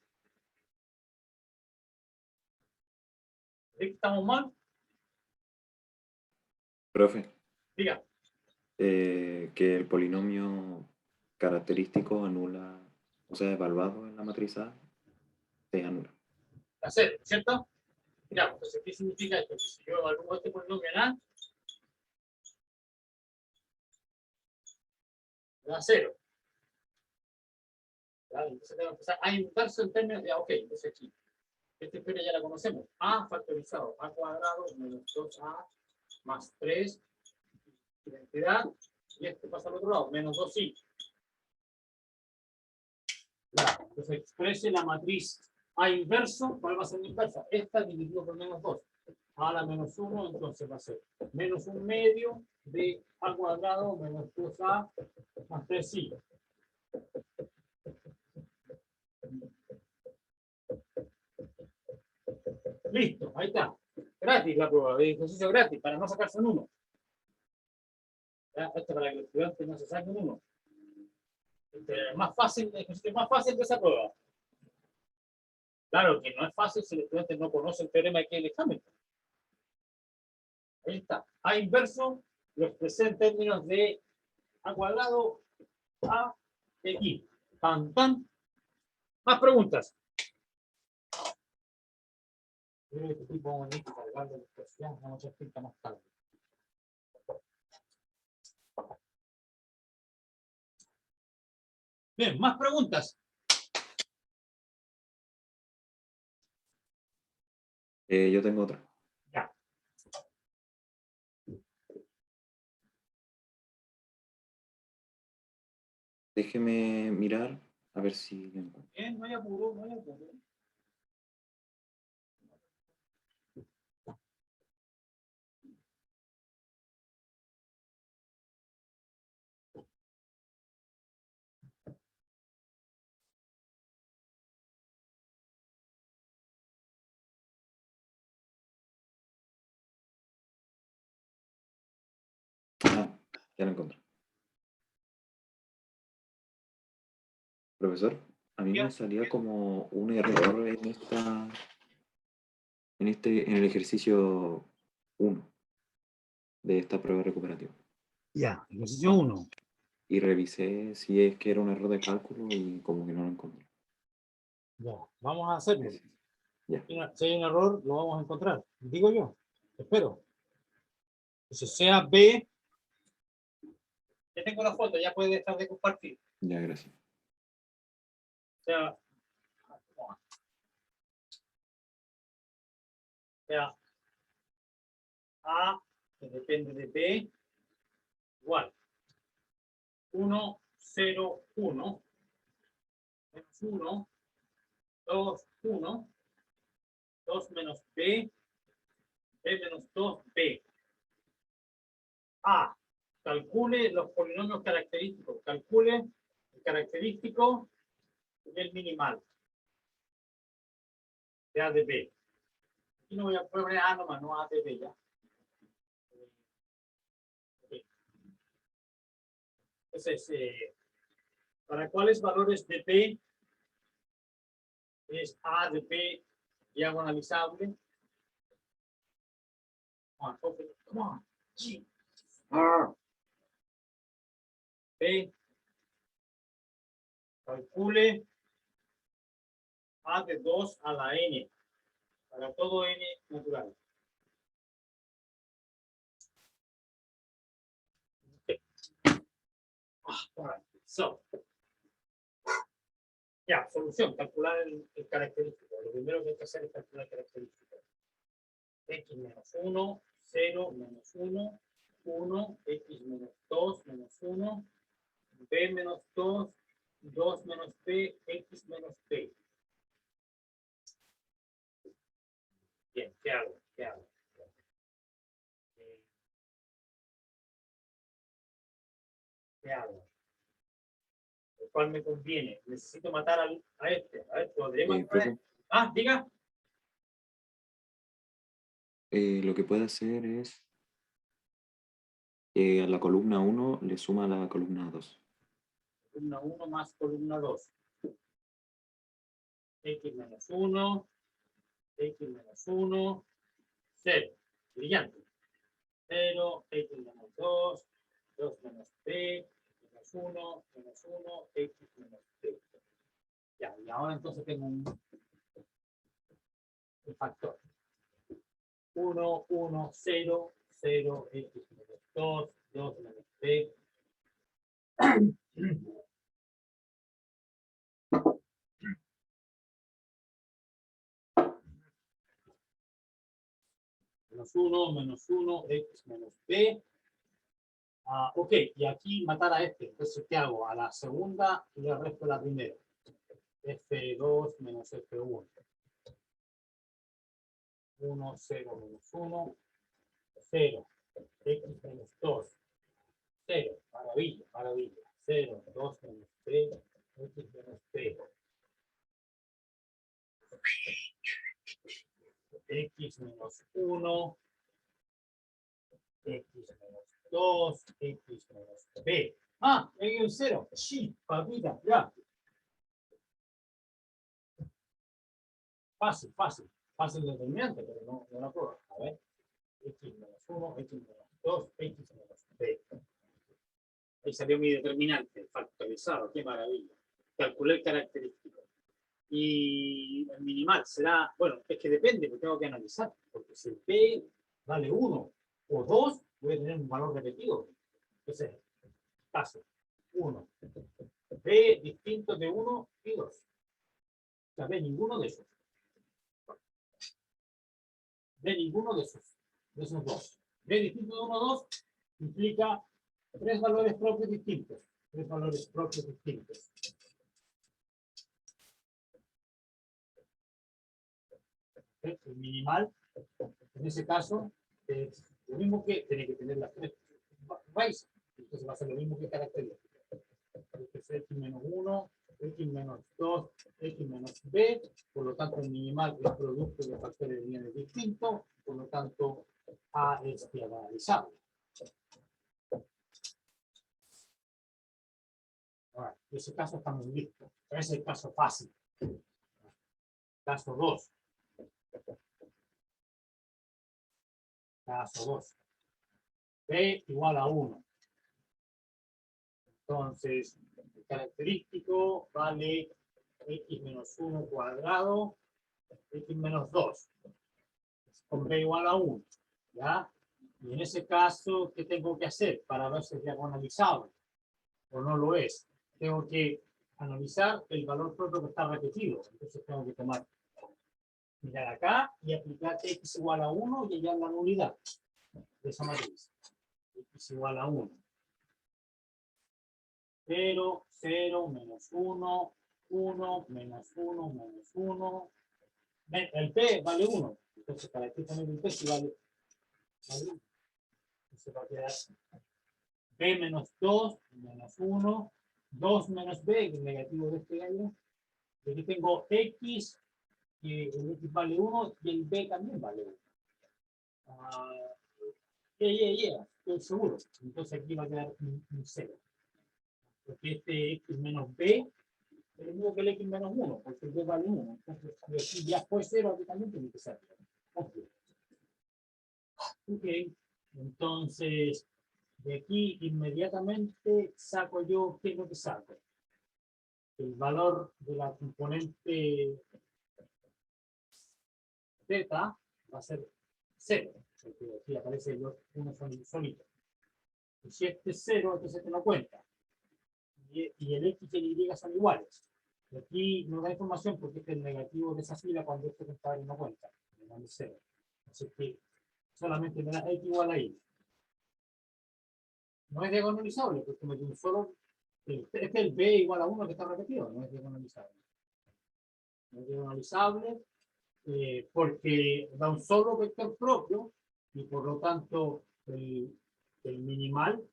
¿De que estamos mal? Profe, Diga. que el polinomio característico anula, o sea, evaluado en la matriz A, se anula. Hacer, ¿cierto? Ya, entonces, ¿qué significa esto? Si yo evalúo este polinomio en A, me da 0. ¿Ya? Entonces tengo que empezar a inverso en términos de, ok, entonces aquí. Esta historia ya la conocemos. A factorizado, A cuadrado menos 2A más 3, identidad, y este pasa al otro lado, menos 2i. Ya, entonces exprese la matriz A inverso, ¿cuál va a ser la inversa? Esta dividido por menos 2. A la menos 1, entonces va a ser menos 1 medio de A cuadrado menos 2A más 3i. Listo, ahí está. Gratis la prueba, de ejercicio gratis, para no sacarse un 1. Esto para que los estudiantes no se saquen un 1. Más fácil, el ejercicio más fácil de esa prueba. Claro que no es fácil si el estudiante no conoce el teorema de Cayley-Hamilton. Ahí está. A inverso lo expresé en términos de A cuadrado A de I. Tan, tan. Más preguntas. Yo creo que este tipo vamos a venir cargando después. Ya, vamos a echar más tarde. Bien, más preguntas. Yo tengo otra. Ya. Déjeme mirar a ver si lo encuentro. Bien, no hay apuro, no hay apuro. Ah, ya lo encontré. Profesor, a mí me salía como un error en el ejercicio 1 de esta prueba recuperativa. Ya, ejercicio 1. Y revisé si es que era un error de cálculo y como que no lo encontré. Ya, vamos a hacerlo. Ya. Si hay un error, lo vamos a encontrar. Digo yo. Espero. Entonces, sea B. Ya tengo la foto, ya puede dejar de compartir. Ya, gracias. Sea A, que depende de B, igual. 1, 0, 1. Menos 1, 2, 1. 2 menos B. B menos 2, B. A. Calcule los polinomios característicos. Calcule el característico y el minimal. de A de B. Aquí no voy a poner A nomás, no A de B ya. Ok. Entonces, ¿para cuáles valores de P es A de P diagonalizable? Come on. G. R. P. Calcule A de 2 a la N. Para todo N natural. Okay. All right. So, ya, solución, calcular el característico. Lo primero que hay que hacer es calcular el característico. X menos 1, 0 menos 1, 1, X menos 2 menos 1, B menos 2, 2 menos P, X menos P. Bien, ¿qué hago? ¿Qué hago? ¿Qué hago? ¿Cuál me conviene? Necesito matar a este. A ver, ¿podría matar? Ah, diga. Lo que puede hacer es que a la columna 1 le suma la columna 2. Columna 1 más columna 2. X menos 1, X menos 1, 0. Brillante. 0, X menos 2, 2 menos P, menos 1, X menos P. Ya, y ahora entonces tengo un factor. 1, 1, 0, 0, X menos 2, 2 menos P. Menos 1, X menos B. Ok, y aquí matar a este. Entonces, ¿qué hago? A la segunda y el resto de la primera. F2 menos F1. 1, 0, menos 1, 0. X menos 2. 0. Maravilla, maravilla. 0, 2 menos P, X menos P. X menos 1. X menos 2, X menos B. Ah, hay un 0. Sí, papita, ya. Fácil, fácil. Fácil determinante, pero no la prueba. A ver. X menos 1, X menos 2, X menos B. Ahí salió mi determinante, factorizado. Qué maravilla. Calculé el característico. Y el minimal será, bueno, es que depende, porque tengo que analizar. Porque si el P vale 1 o 2, voy a tener un valor repetido. Entonces, caso 1. B distinto de 1 y 2. O sea, B ninguno de esos. B ninguno de esos dos. B distinto de 1 o 2 implica 3 valores propios distintos. 3 valores propios distintos. El minimal, en ese caso, es lo mismo que tiene que tener las 3 raíces. Entonces va a ser lo mismo que característica. Este es X menos 1, X menos 2, X menos B. Por lo tanto, el minimal es producto de factores lineales distintos. Por lo tanto, A es diagonalizable. Ahora, en ese caso estamos listos. Ese es el caso fácil. Caso 2. Caso 2. B igual a 1. Entonces, el característico vale X menos 1 cuadrado, X menos 2. Con B igual a 1. ¿Ya? Y en ese caso, ¿qué tengo que hacer para ver si es diagonalizable o no lo es? Tengo que analizar el valor propio que está repetido. Entonces tengo que tomar, mirar acá y aplicar X igual a 1 y hallar la nulidad de esa matriz. X igual a 1. 0, 0, menos 1, 1, menos 1, menos 1. El P vale 1. Entonces, para aquí poner un P si vale 1. Se va a quedar B menos 2, menos 1, 2 menos B, que es negativo de este gallo. Y aquí tengo X que el X vale 1 y el B también vale 1. Estoy seguro. Entonces aquí va a quedar un 0. Porque este X menos B es lo mismo que el X menos 1, porque el B vale 1. Entonces, si aquí ya fue 0, aquí también tiene que ser 0. Ok, entonces de aquí inmediatamente saco yo, ¿qué es lo que saco? El valor de la componente Z va a ser 0, porque aquí aparece uno solito. Y si este es 0, entonces te lo cuenta. Y el X y el Y son iguales. Y aquí no da información porque este es el negativo de esa fila cuando este compadre no cuenta. Me da 0. Así que solamente me da X igual a Y. No es diagonalizable, porque me dio un solo. Este es el B igual a 1 que está repetido, no es diagonalizable. No es diagonalizable porque da un solo vector propio y por lo tanto el minimal,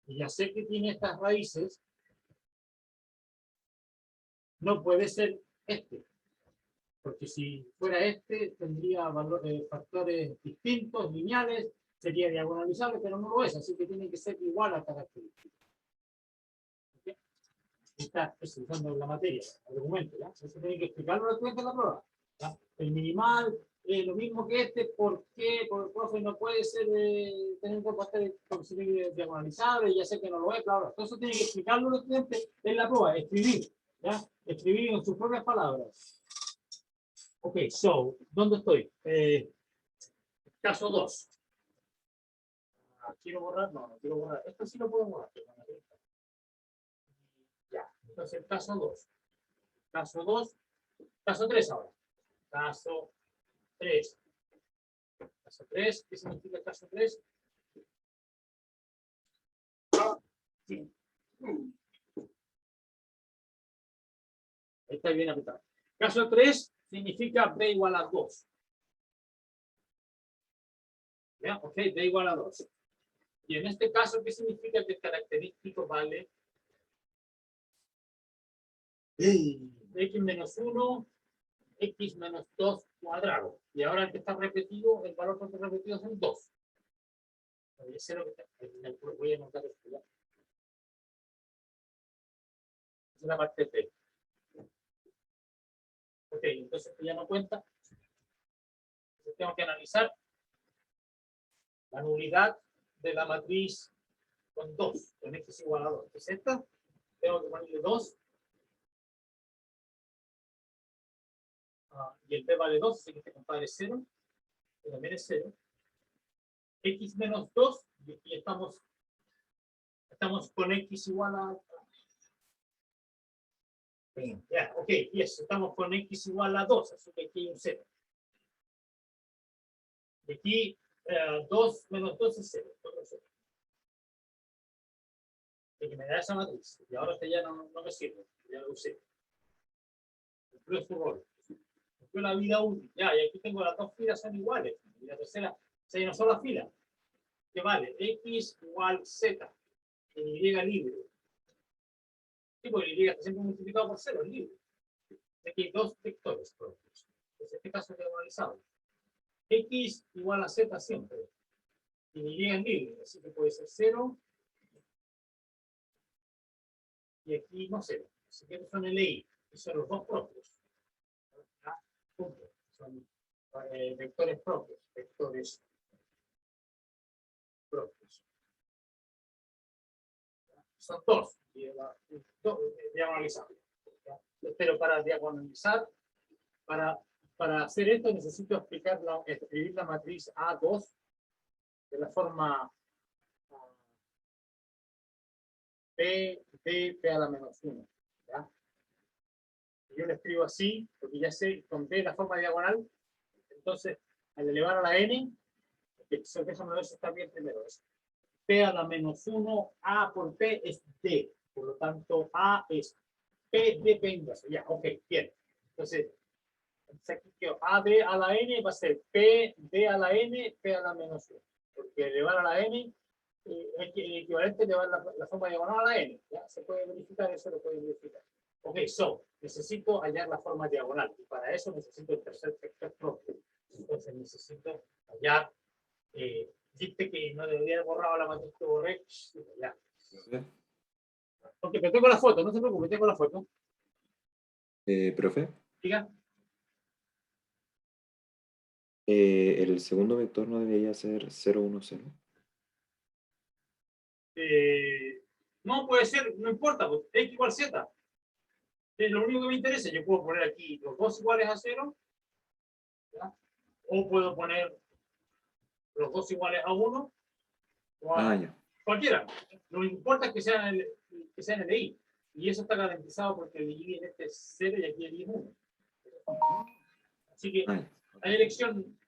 y ya sé que tiene estas raíces, no puede ser este. Porque si fuera este, tendría factores distintos, lineales, sería diagonalizable, pero no lo es, así que tiene que ser igual a característica. ¿Okay? Está usando la materia, el argumento, ¿ya? Eso tiene que explicarlo al estudiante en la prueba. ¿Ya? El minimal es lo mismo que este, ¿por qué? Porque el profe no puede ser, tener un factor diagonalizable, ya sé que no lo es, claro. Entonces tiene que explicarlo al estudiante en la prueba, escribir, ¿ya? Escribir en sus propias palabras. Ok, so, ¿dónde estoy? Caso 2. ¿Quiero borrar? No, no quiero borrar. Esto sí lo puedo borrar. Ya, entonces caso 2. Caso 2. Caso 3 ahora. Caso 3. Caso 3. ¿Qué significa el caso 3? Sí. Ahí está bien apretado. Caso 3 significa B igual a 2. ¿Ya? Ok, B igual a 2. Y en este caso, ¿qué significa que el característico vale X menos 1, X menos 2 cuadrado? Y ahora el que está repetido, el valor que está repetido es el 2. Voy a anotar esto ya. Es la parte B. Ok, entonces ya no cuenta. Entonces tengo que analizar la nulidad de la matriz con 2, con X igual a 2. Entonces esta, tengo que ponerle 2. Y el B vale 2, así que este compadre es 0. Que también es 0. X menos 2, y aquí estamos con X igual a... Ya, ok, yes, estamos con X igual a 2, así que aquí hay un 0. Y aquí 2 menos 2 es 0. Y que me da esa matriz. Y ahora este ya no me sirve, ya lo usé. Cumplió su rol. Cumplió la vida útil. Ya, y aquí tengo las dos filas son iguales. Y la tercera, hay una sola fila. Que vale, X igual Z. En Y libre. Sí, porque el Y está siempre multiplicado por 0, es libre. Aquí hay dos vectores propios. Entonces, en este caso es diagonalizable. X igual a Z siempre. Y Y es libre, así que puede ser 0. Y aquí no 0. Así que estos son el Y. Y son los dos propios. Son vectores propios. Vectores propios. Son dos. Diagonalizables. Pero para diagonalizar, para hacer esto necesito escribir la matriz A2 de la forma P a la menos 1. ¿Ya? Yo lo escribo así, porque ya sé, con P la forma diagonal, entonces al elevar a la n, déjame ver si está bien primero. Es P a la menos 1, A por P es D, por lo tanto A es P de P inverso. Ya, ok, bien. Entonces aquí quedó AD a la n va a ser P D a la n, P a la menos 1. Porque elevar a la n es equivalente a elevar la forma diagonal a la n. ¿Ya? Se puede verificar, eso lo puede verificar. Ok, necesito hallar la forma diagonal. Y para eso necesito el tercer vector propio. Entonces necesito hallar. Dijiste que no debería haber borrado la matriz que borré. Ya. ¿Profe? Ok, pero tengo la foto, no se preocupe, tengo la foto. ¿Profe? Diga. El segundo vector no debería ser 0, 1, 0. No puede ser, no importa, pues, x igual z. Es lo único que me interesa. Yo puedo poner aquí los dos iguales a 0. ¿Ya? O puedo poner los dos iguales a 1. O a Ya. cualquiera. Lo que importa es que sea en el i. Y eso está garantizado porque el i en este es 0 y aquí el i es 1. Así que Ya. hay elección.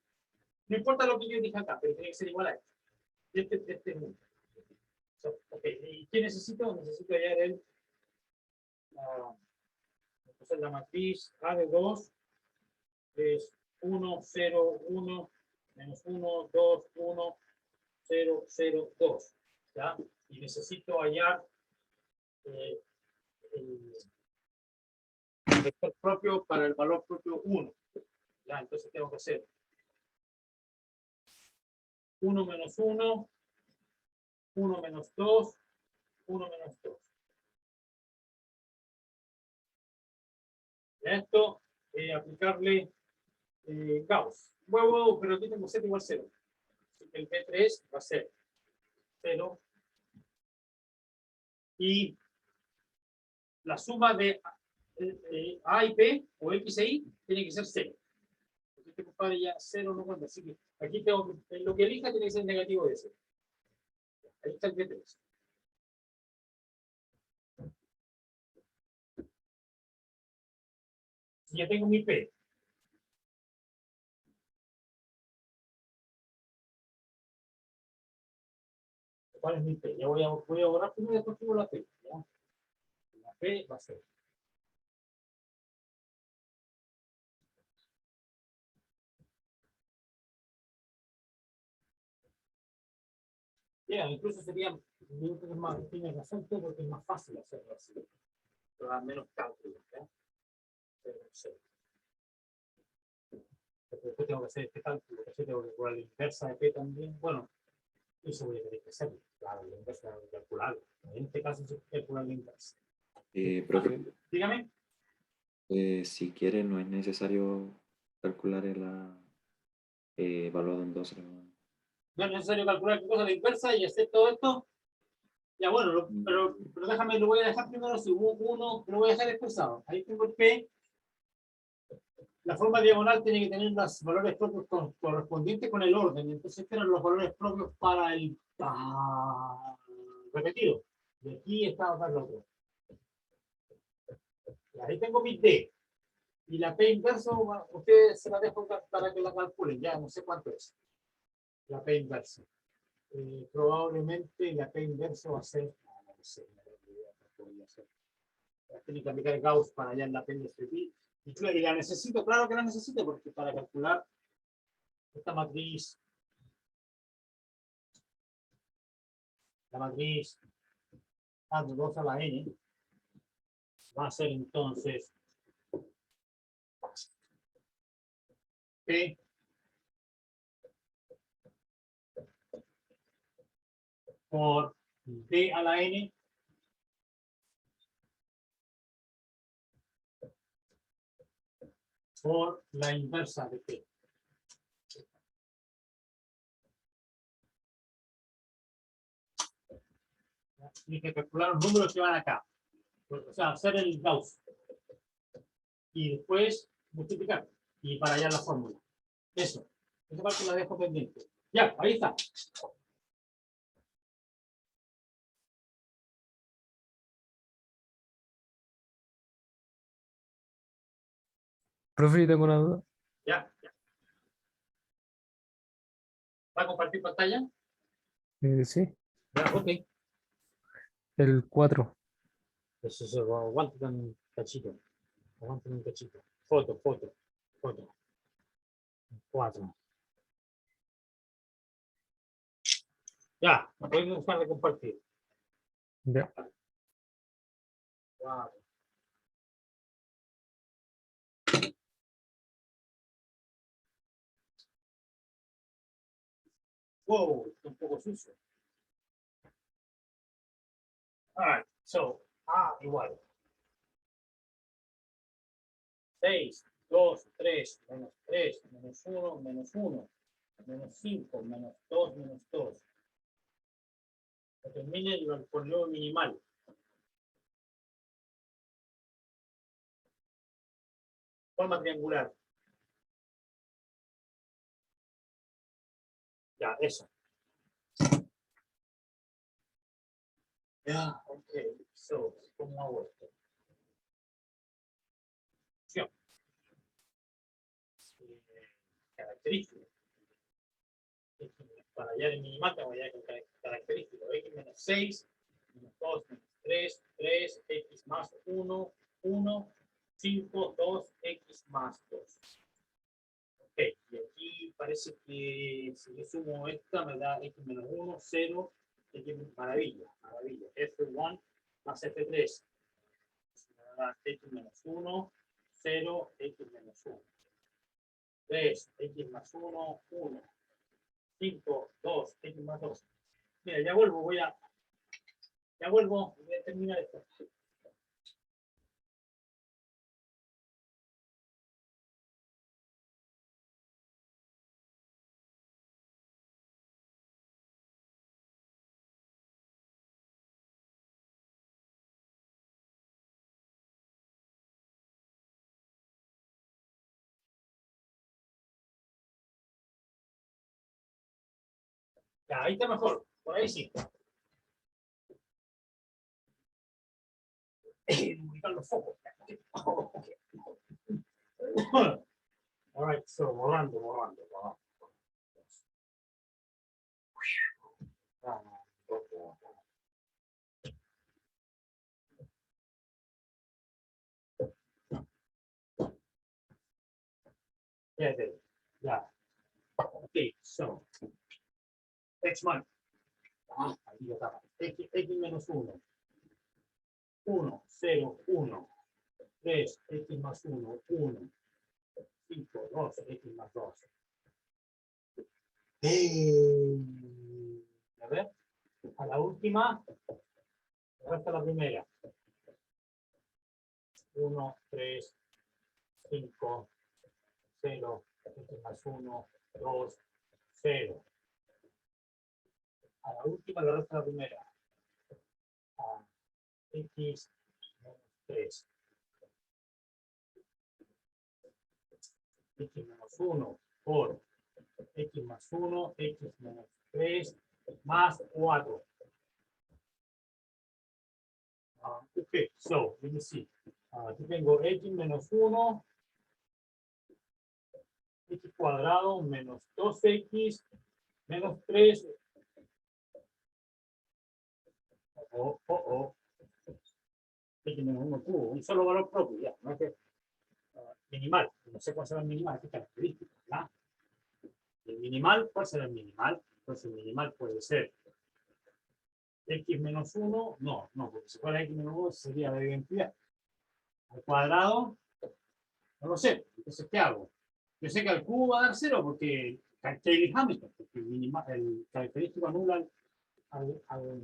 No importa lo que yo dije acá, pero tiene que ser igual a esto. Este es 1. Okay. ¿Y qué necesito? Necesito hallar entonces la matriz A de 2 es 1, 0, 1, menos 1, 2, 1, 0, 0, 2. ¿Ya? Y necesito hallar el vector propio para el valor propio 1. ¿Ya? Entonces tengo que hacer 1 menos 1, 1 menos 2, 1 menos 2. Y a esto aplicarle Gauss. Huevo, pero aquí tengo z igual 0. Así que el P3 va a ser 0. Y la suma de A y P, o X e Y, tiene que ser 0. Este compadre ya 0 no cuenta. Así que aquí tengo lo que elija tiene que ser negativo de 0. Ahí está el P3. Y ya tengo mi P. ¿Cuál es mi P? Ya voy a borrar primero y después pongo la P. ¿Ya? La P va a ser. Yeah, incluso sería, yo creo que más, tiene razón tú porque es más fácil hacerlo así. Pero da menos cálculo. ¿Ya? Pero, sí. Después tengo que hacer este cálculo, que tengo que calcular la inversa de P también. Bueno, eso voy a tener que hacerlo. Claro, la inversa de calcularlo. En este caso, se calcular la inversa. Profe, Dígame. si quiere, no es necesario calcular el evaluado en 2. No es necesario calcular qué cosa la inversa y hacer todo esto. Ya bueno, pero déjame, lo voy a dejar primero si hubo uno, lo voy a dejar expresado. Ahí tengo el P. La forma diagonal tiene que tener los valores propios correspondientes con el orden. Entonces, estos eran los valores propios para el repetido. Y aquí está el otro. Ahí tengo mi D. Y la P inverso, ustedes se la dejo para que la calculen. Ya no sé cuánto es. La P inverso. Probablemente la P inverso va a ser. No sé, tiene que aplicar Gauss para allá en la P inverso. Y la necesito, claro que la necesito, porque para calcular esta matriz, la matriz A de 2 a la N, va a ser entonces P por D a la N por la inversa de P. Tienes que calcular los números que van acá. O sea, hacer el Gauss. Y después multiplicar. Y para allá la fórmula. Eso. Esa parte la dejo pendiente. Ya, ahí está. Profe, yo tengo una duda. Ya. ¿Va a compartir pantalla? Sí, Ya, ok. el 4. Eso, aguanta un cachito. Aguanta un cachito. Foto. 4. Ya, voy a buscar de compartir. Ya. 4. Wow, está un poco sucio. Alright, so, igual. 6, 2, 3, menos 3, menos 1, menos 1, menos 5, menos 2, menos 2. Determine el polinomio minimal. Forma triangular. Ya, esa. Ya, ok. So, ¿cómo hago esto? Opción. Característica. Para hallar el minimal, te voy a hallar con característica. X menos 6, menos 2, menos 3, 3, X más 1, 1, 5, 2, X más 2. Ok, y aquí parece que si yo sumo esta, me da X menos 1, 0, X, maravilla, maravilla. F1 más F3. Me da X menos 1, 0, X menos 1. 3, X más 1, 1. 5, 2, X más 2. Mira, ya vuelvo, voy a terminar esto. Ya, ahí está mejor, por ahí sí. Ubicar los focos. All right, so borrando. Yeah. Okay, so next month. Ahí ya estaba. X menos 1. 1, 0, 1. 3, X más 1, 1. 5, 2, X más 2. A ver, a la última, hasta la primera. 1, 3, 5, 0, X más 1, 2, 0. A la última, le resta la primera. X menos 3. X menos 1 por X más 1, X menos 3, más 4. Okay, so, let me see. Aquí tengo X menos 1, X cuadrado menos 2X menos 3. X menos 1 cubo, un solo valor propio, ya, no es que minimal, no sé cuál será el minimal, qué característica, ¿ya? El minimal, ¿cuál será el minimal? Entonces el minimal puede ser X menos 1, no, porque si fuera X menos 1 sería la identidad. Al cuadrado, no lo sé, entonces ¿qué hago? Yo sé que al cubo va a dar 0 porque Taylor Hamilton, porque el característico anula a la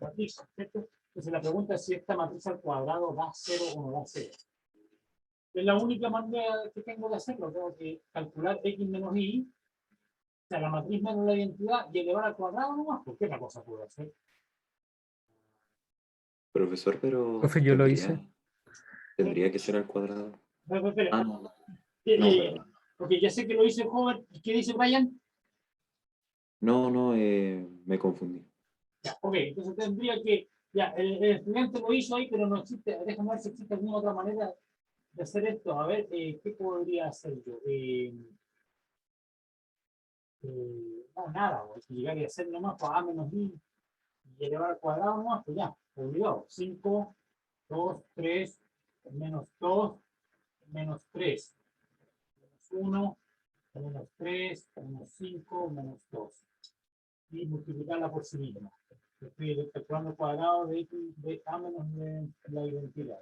matriz, ¿cierto? Entonces la pregunta es si esta matriz al cuadrado da 0 o no da 0. Es la única manera que tengo de hacerlo. Tengo que calcular X menos Y, o sea, la matriz menos la identidad, y elevar al cuadrado nomás. ¿Por qué otra cosa puedo hacer? Profesor, pero Profe, yo lo hice. tendría que ser al cuadrado. Espera. No, Ok, perdón. ya sé que lo hice joven. ¿Y qué dice Brian? No, me confundí. Ya, ok, entonces tendría que, ya, el estudiante lo hizo ahí, pero no existe, déjame ver si existe alguna otra manera de hacer esto. A ver, ¿qué podría hacer yo? No, nada, voy a llegar y hacer nomás, pues A menos I y elevar al cuadrado nomás, pues ya, olvidado. 5, 2, 3, menos 2, menos 3, menos 1, menos 3, menos 5, menos 2. Y multiplicarla por sí misma. Estoy calculando el cuadrado de A menos de la identidad.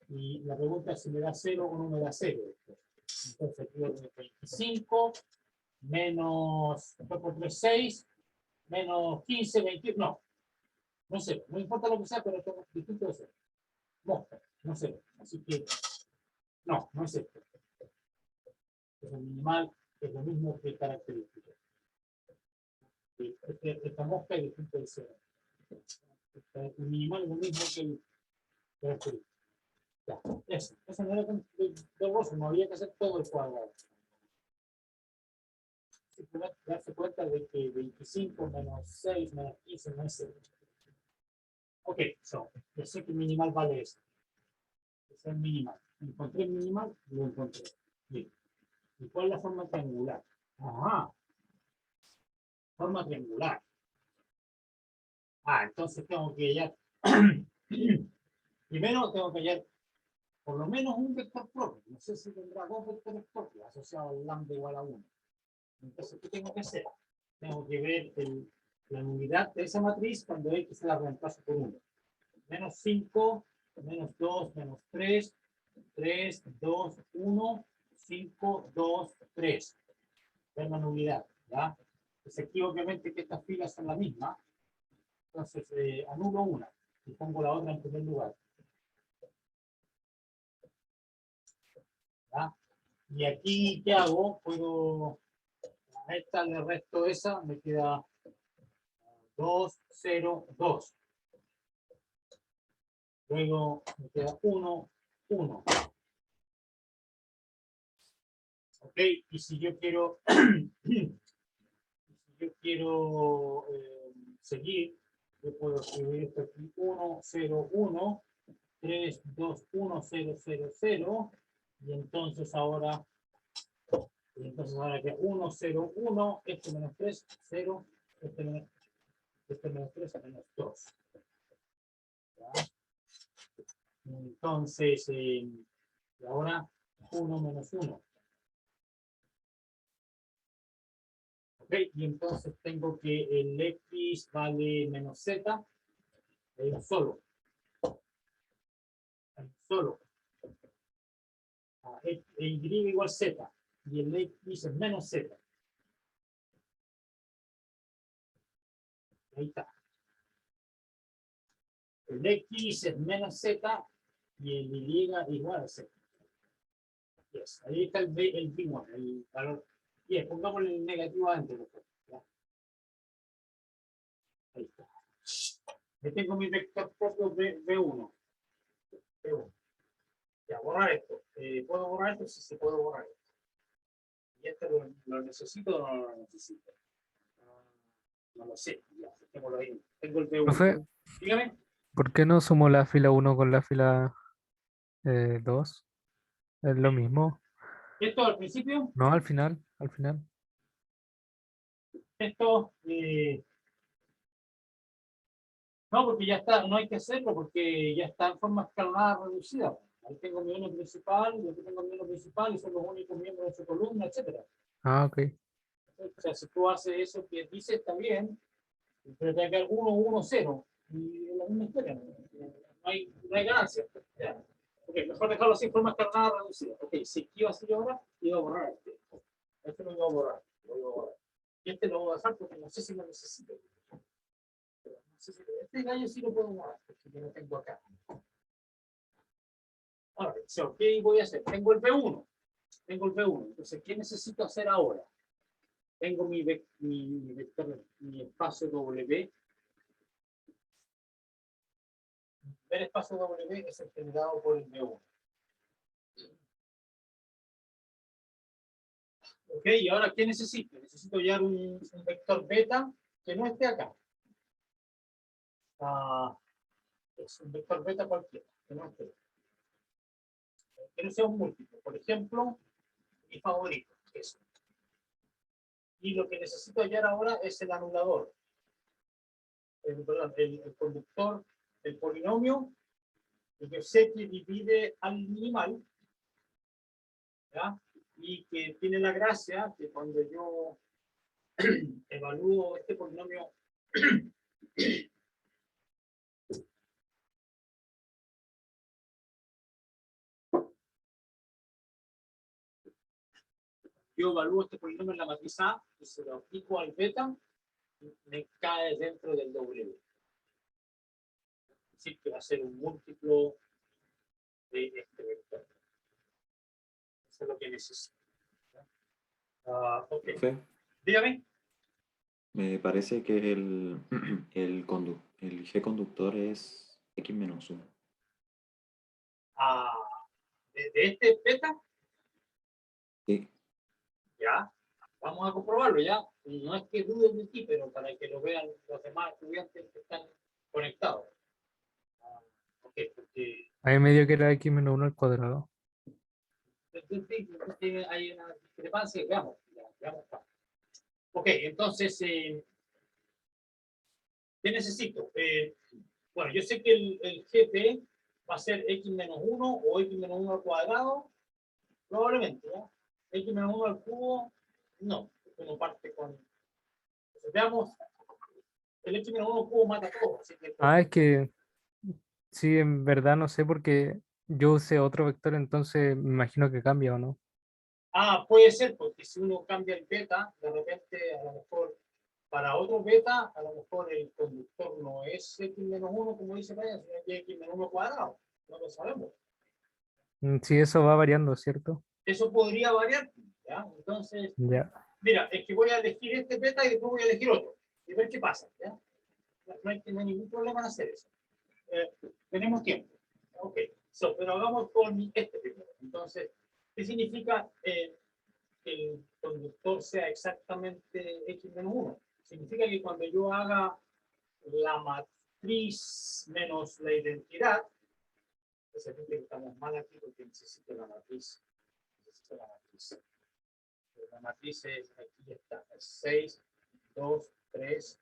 Y la pregunta es si me da 0 o no me da 0. Entonces, 25 menos 2 por 3, 6, menos 15, 21, no sé, no importa lo que sea, pero esto es distinto de ser. Mosca, no sé, así que no, no es esto. Es el minimal, es lo mismo que característica. Esta mosca es distinto de ser. El minimal es lo mismo que el característico. Ya, eso no era de Rosso, no había que hacer todo el cuadrado. Simplemente darse cuenta de que 25 menos 6 menos 15 no es 0. Ok, yo sé que el minimal vale eso. Es el minimal. Encontré el minimal, lo encontré. Bien. ¿Y cuál es la forma triangular? Ajá. Forma triangular. Entonces tengo que hallar. Primero tengo que hallar por lo menos un vector propio. No sé si tendrá dos vectores propios asociados al lambda igual a 1. Entonces, ¿qué tengo que hacer? Tengo que ver la nulidad de esa matriz cuando X se la reemplazo por 1. Menos 5, menos 2, menos 3, 3, 2, 1, 5, 2, 3. Ver la nulidad, ¿ya? Pues aquí obviamente que estas filas son las mismas. Entonces, anulo una y pongo la otra en primer lugar. ¿Ya? Y aquí, ¿qué hago? Puedo, a esta le resto esa, me queda 2, 0, 2. Luego me queda 1, 1. Ok, y si yo quiero, seguir, yo puedo escribir esto aquí 1, 0, 1, 3, 2, 1, 0, 0, 0, y entonces ahora que 1, 0, 1, este menos 3, 0, este menos 3, menos 2. ¿Ya? Entonces, ahora 1 menos 1. Ok, y entonces tengo que el X vale menos Z, hay un solo. Y igual Z, y el X es menos Z. Ahí está. El X es menos Z y el Y igual a Z. Yes. Ahí está el B1, el valor. Bien, pongámosle el negativo antes. Ahí está. Yo tengo mi vector propio B1. Ya, borrar esto. ¿Puedo borrar esto? Sí, se puede borrar esto. ¿Y este lo necesito o no lo necesito? No lo sé. Ya, tengo ahí. Tengo el B1. Profe, Dígame. ¿por qué no sumo la fila 1 con la fila 2? Es lo mismo. Esto al principio, No, al final, al final. esto, no, porque ya está, no hay que hacerlo porque ya está en forma escalonada reducida. Ahí tengo mi uno principal, y aquí tengo mi uno principal y son los únicos miembros de su columna, etcétera. Ah, ok. O sea, si tú haces eso que dices, está bien, pero te queda 1, 1, 0. Y es la misma historia. No hay ganancia. Ya. Okay, mejor dejarlo así en forma escalonada reducida. Ok, si iba a hacer ahora, iba a borrar este. Este lo iba a borrar. Lo iba a borrar. Y este lo voy a dejar porque no sé si lo necesito. Este gallo sí lo puedo borrar, porque yo lo tengo acá. Ahora, ¿qué voy a hacer? Tengo el B1. Entonces, ¿qué necesito hacer ahora? Tengo mi vector, mi espacio W. El espacio W es el generado por el B1. Ok, y ahora, ¿qué necesito? Necesito hallar un vector beta que no esté acá. Es un vector beta cualquiera, que no esté. Que no sea un múltiplo. Por ejemplo, mi favorito, eso. Y lo que necesito hallar ahora es el anulador. El conductor del polinomio, que yo sé que divide al minimal, ¿ya? Y que tiene la gracia que cuando yo evalúo este polinomio yo evalúo este polinomio en la matriz A y se lo aplico al beta, me cae dentro del W. Es decir, que va a ser un múltiplo de este vector. Eso es lo que necesito. Ok. Profe, Dígame. me parece que el G conductor es x-1. De este beta, Sí, ya. Vamos a comprobarlo ya. No es que duden de ti, pero para que lo vean los demás estudiantes que están conectados. Ok, porque Ahí me dio que era x-1 al cuadrado. hay una discrepancia. Veamos. Veamos. Ok, entonces, ¿qué necesito? Bueno, yo sé que el GP va a ser x-1 o x-1 al cuadrado, probablemente, ¿ya? X-1 al cubo, no, uno parte con... Entonces, veamos, el x-1 cubo mata todo, así que... Es que sí, en verdad no sé porque yo usé otro vector, entonces me imagino que cambia o no. Puede ser, porque si uno cambia el beta, de repente, a lo mejor, para otro beta, a lo mejor el conductor no es x-1, como dice Ryan, sino que x-1 cuadrado, no lo sabemos. Sí, eso va variando, ¿cierto? Eso podría variar, ¿ya? Entonces, Ya. mira, es que voy a elegir este beta y después voy a elegir otro, y ver qué pasa, ¿ya? No hay ningún problema en hacer eso. Tenemos tiempo. Ok, pero hagamos con este primero. Entonces, ¿qué significa que el conductor sea exactamente x-1? Significa que cuando yo haga la matriz menos la identidad, se ve que estamos mal aquí porque necesito la matriz. Necesito la matriz. La matriz es, aquí está, 6, 2, 3,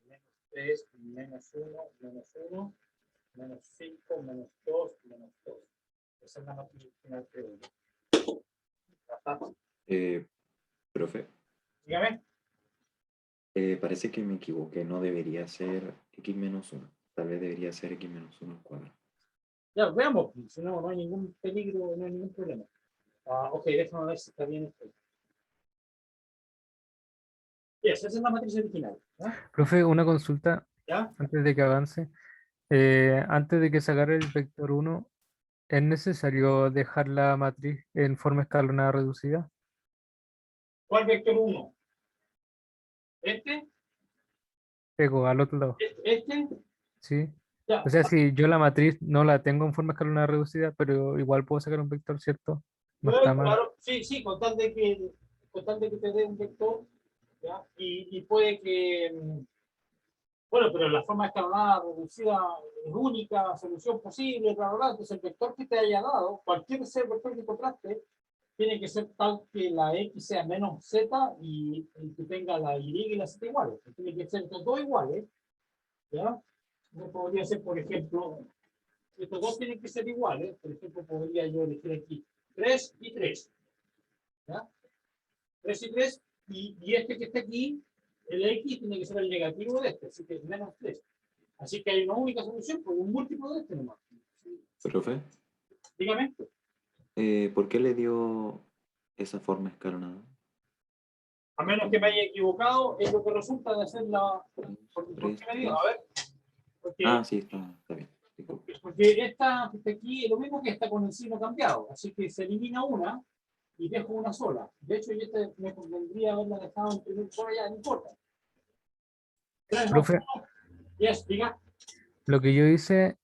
menos 3, menos 1, menos 1, menos 5, menos 2, menos 2. Esa es la matriz final que uno. profe, Dígame. parece que me equivoqué, no debería ser x-1, tal vez debería ser x-1 al cuadrado. Ya, veamos, si no, no hay ningún peligro, no hay ningún problema. Ok, déjame ver si está bien esto. Esa es la matriz original. ¿Ya? Profe, una consulta ¿Ya? antes de que avance. Antes de que sacara el vector 1, ¿es necesario dejar la matriz en forma escalonada reducida? ¿Cuál vector 1? ¿Este? Ego, al otro lado, ¿Este? ¿sí? Ya. O sea, si yo la matriz no la tengo en forma escalonada reducida, pero igual puedo sacar un vector, ¿cierto? No está mal. Claro, sí, sí, con tal de que te dé un vector, ¿ya? Y puede que, bueno, pero la forma escalonada reducida es única solución posible, bla, bla, bla. Entonces el vector que te haya dado, cualquier ser vector que encontraste, tiene que ser tal que la x sea menos z y que tenga la y y la z iguales. Tiene que ser los dos iguales, ¿ya? No podría ser, por ejemplo, estos dos tienen que ser iguales. Por ejemplo, podría yo elegir aquí 3 y 3. ¿Ya? 3 y 3, y este que está aquí, el x tiene que ser el negativo de este, así que es menos 3. Así que hay una única solución, pues un múltiplo de este nomás. Profe, Dígame. ¿por qué le dio esa forma escalonada? A menos que me haya equivocado, es lo que resulta de hacer la... ¿Por qué me digo? A ver. Porque, Sí, está bien. Disculpe. porque esta que está aquí es lo mismo que está con el signo cambiado. Así que se elimina una y dejo una sola. De hecho, yo me convendría haberla dejado en primer lugar, ya no importa. 3 más Profe, 1. Yes, diga. lo que yo hice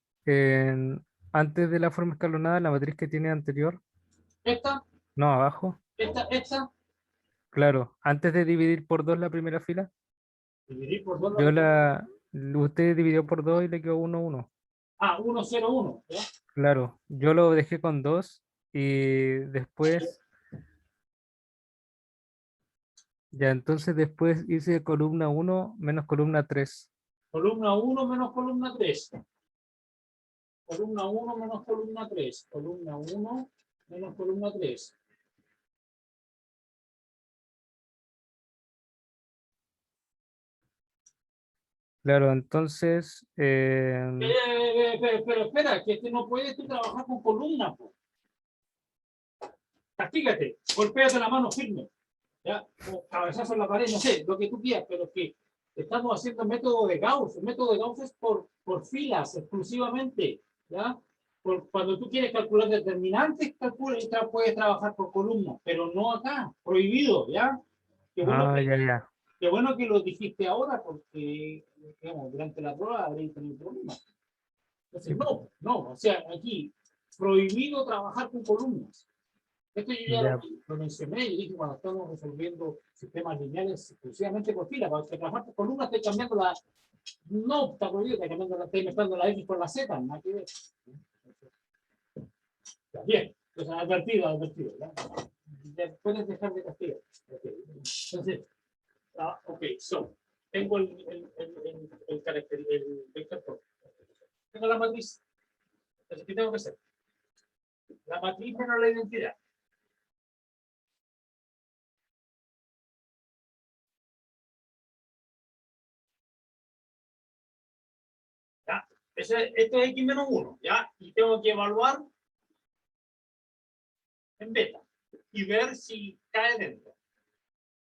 antes de la forma escalonada, la matriz que tiene anterior, Esta, no abajo, esta. claro, antes de dividir por 2 la primera fila, Dividir por 2 usted dividió por 2 y le quedó 1, 1. 1, 0, 1. ¿Ya? Claro, yo lo dejé con 2 y después, ya entonces después hice columna 1 menos columna 3. Columna 1 menos columna 3. Columna 1 menos columna 3. Columna 1 menos columna 3. Claro, entonces, Pero espera, que este no puede trabajar con columnas. Po. castígate, golpéate la mano firme, ¿ya? O cabezazo en la pared, no sé, lo que tú quieras, pero que estamos haciendo método de Gauss. El método de Gauss es por filas exclusivamente, ¿ya? Cuando tú quieres calcular determinantes, puedes trabajar por columnas, pero no acá, prohibido, ¿ya? Qué bueno, Ah, ya. qué bueno que lo dijiste ahora, porque digamos, durante la prueba habréis tenido problemas. Entonces, no, o sea, aquí, prohibido trabajar con columnas. Esto yo ya Ya. lo mencioné y dije cuando estamos resolviendo sistemas lineales exclusivamente por fila. Cuando trabajar por columnas, estoy cambiando la. No, está prohibido, estoy mezclando la X con la Z, nada que ver. Bien, entonces advertido. Ya puedes dejar de castigar. Okay. Entonces, ok, tengo el carácter, el vector. Tengo la matriz. Entonces, ¿qué tengo que hacer? La matriz menos la identidad. ¿Ya? Esto es X menos 1, ¿ya? Y tengo que evaluar en beta y ver si cae dentro.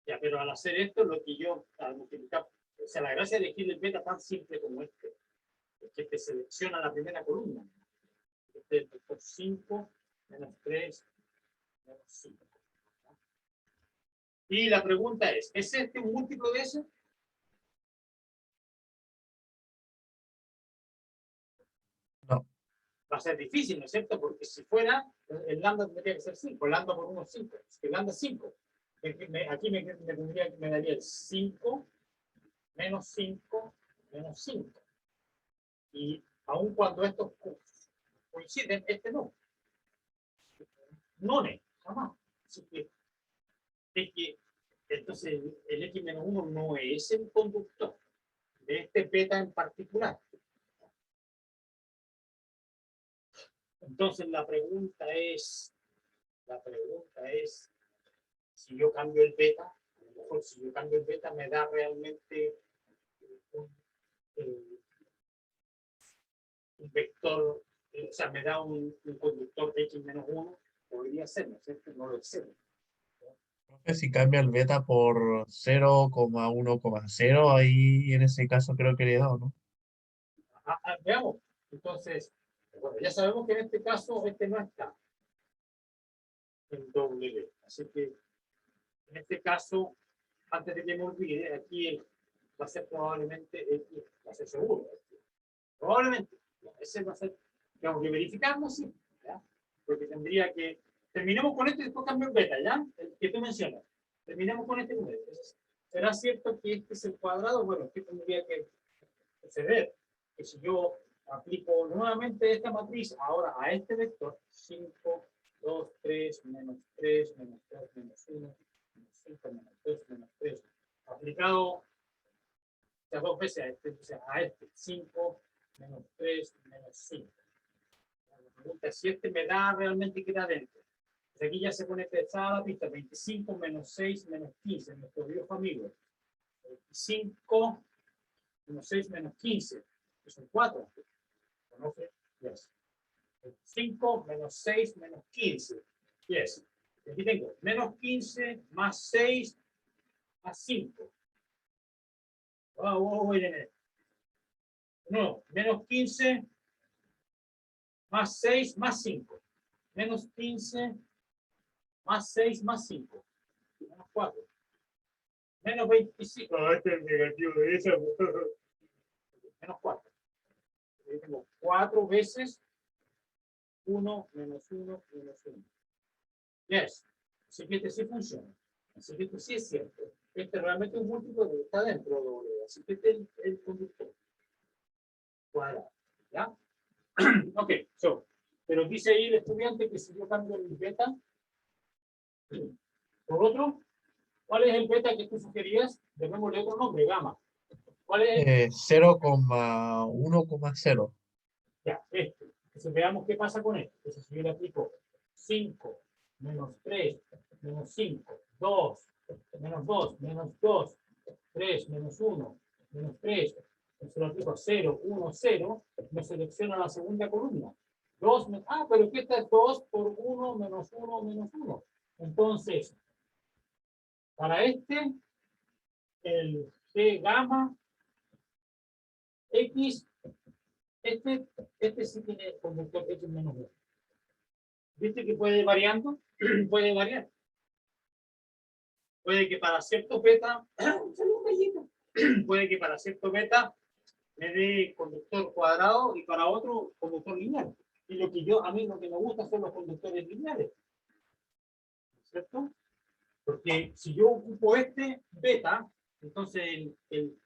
Ya, pero al hacer esto, lo que yo, al multiplicar, o sea, la gracia de elegir el beta tan simple como este, es que te selecciona la primera columna. Este es por 5 menos 3 menos 5. Y la pregunta ¿es este un múltiplo de ese? No. Va a ser difícil, ¿no es cierto? Porque si fuera, el lambda tendría que ser 5, lambda por 1 es 5, es que lambda es 5. Aquí me daría el 5 menos 5 menos 5. Y aun cuando estos coinciden, este no. No, jamás. Así que, es que entonces el X-1 no es el conductor de este beta en particular. Entonces la pregunta es, si yo cambio el beta, a lo mejor si yo cambio el beta me da realmente un vector, o sea, me da un conductor X-1, podría ser, ¿no es cierto? No lo sé. Si cambia el beta por 0,1,0, ahí en ese caso creo que le he dado, ¿no? Veamos. Entonces, bueno, ya sabemos que en este caso este no está en W. Así que en este caso, antes de que me olvide, aquí va a ser probablemente X, va a ser seguro. Probablemente. Ese va a ser, tengo que verificarlo, sí. ¿Ya? Porque tendría que. Terminemos con este y después cambio el beta, ¿ya? El que tú mencionas. Terminemos con este número. Entonces, ¿será cierto que este es el cuadrado? Bueno, ¿qué tendría que suceder? Que si yo aplico nuevamente esta matriz ahora a este vector, 5, 2, 3, menos 3, menos 2, menos 1, menos 5, menos 2, menos 3, aplicado las dos veces a este 5, menos 3, menos 5. La pregunta es si este me da realmente queda dentro. Pues aquí ya se pone pesada la pista, 25 menos 6 menos 15, nuestro viejo amigo. 25 menos 6 menos 15, que son 4. ¿Conoce? Yes. 5 menos 6 menos 15. Yes. Aquí tengo menos 15 más 6 más 5. No, menos 15 más 6 más 5. Menos 15 más 6 más 5. Menos 4. Menos 25. Este es el negativo de esa. Menos 4. Yo tengo 4 veces 1 menos 1 menos 1. Yes. Así que este sí funciona. Así que esto sí es cierto. Este realmente es un múltiplo que está dentro de W. Así que este es el conductor cuadrado. ¿Ya? Ok, pero dice ahí el estudiante que si yo cambio el beta por otro, ¿cuál es el beta que tú sugerías? Llamémosle otro nombre, gamma. ¿Cuál es? 0,1,0. Ya, este. Entonces veamos qué pasa con esto. Entonces si yo le aplico 5 menos 3 menos 5, 2, menos 2, menos 2, 3, menos 1, menos 3, entonces lo aplico 0, 1, 0, me selecciona la segunda columna. 2, pero ¿qué está 2 por 1 menos 1 menos 1? Entonces, para este, el G gamma X, este sí tiene conductor X menos 1. ¿Viste que puede ir variando? Puede variar. Puede que para cierto beta, puede que para cierto beta me dé conductor cuadrado y para otro conductor lineal. Y lo que a mí lo que me gusta son los conductores lineales. ¿Cierto? Porque si yo ocupo este beta, entonces el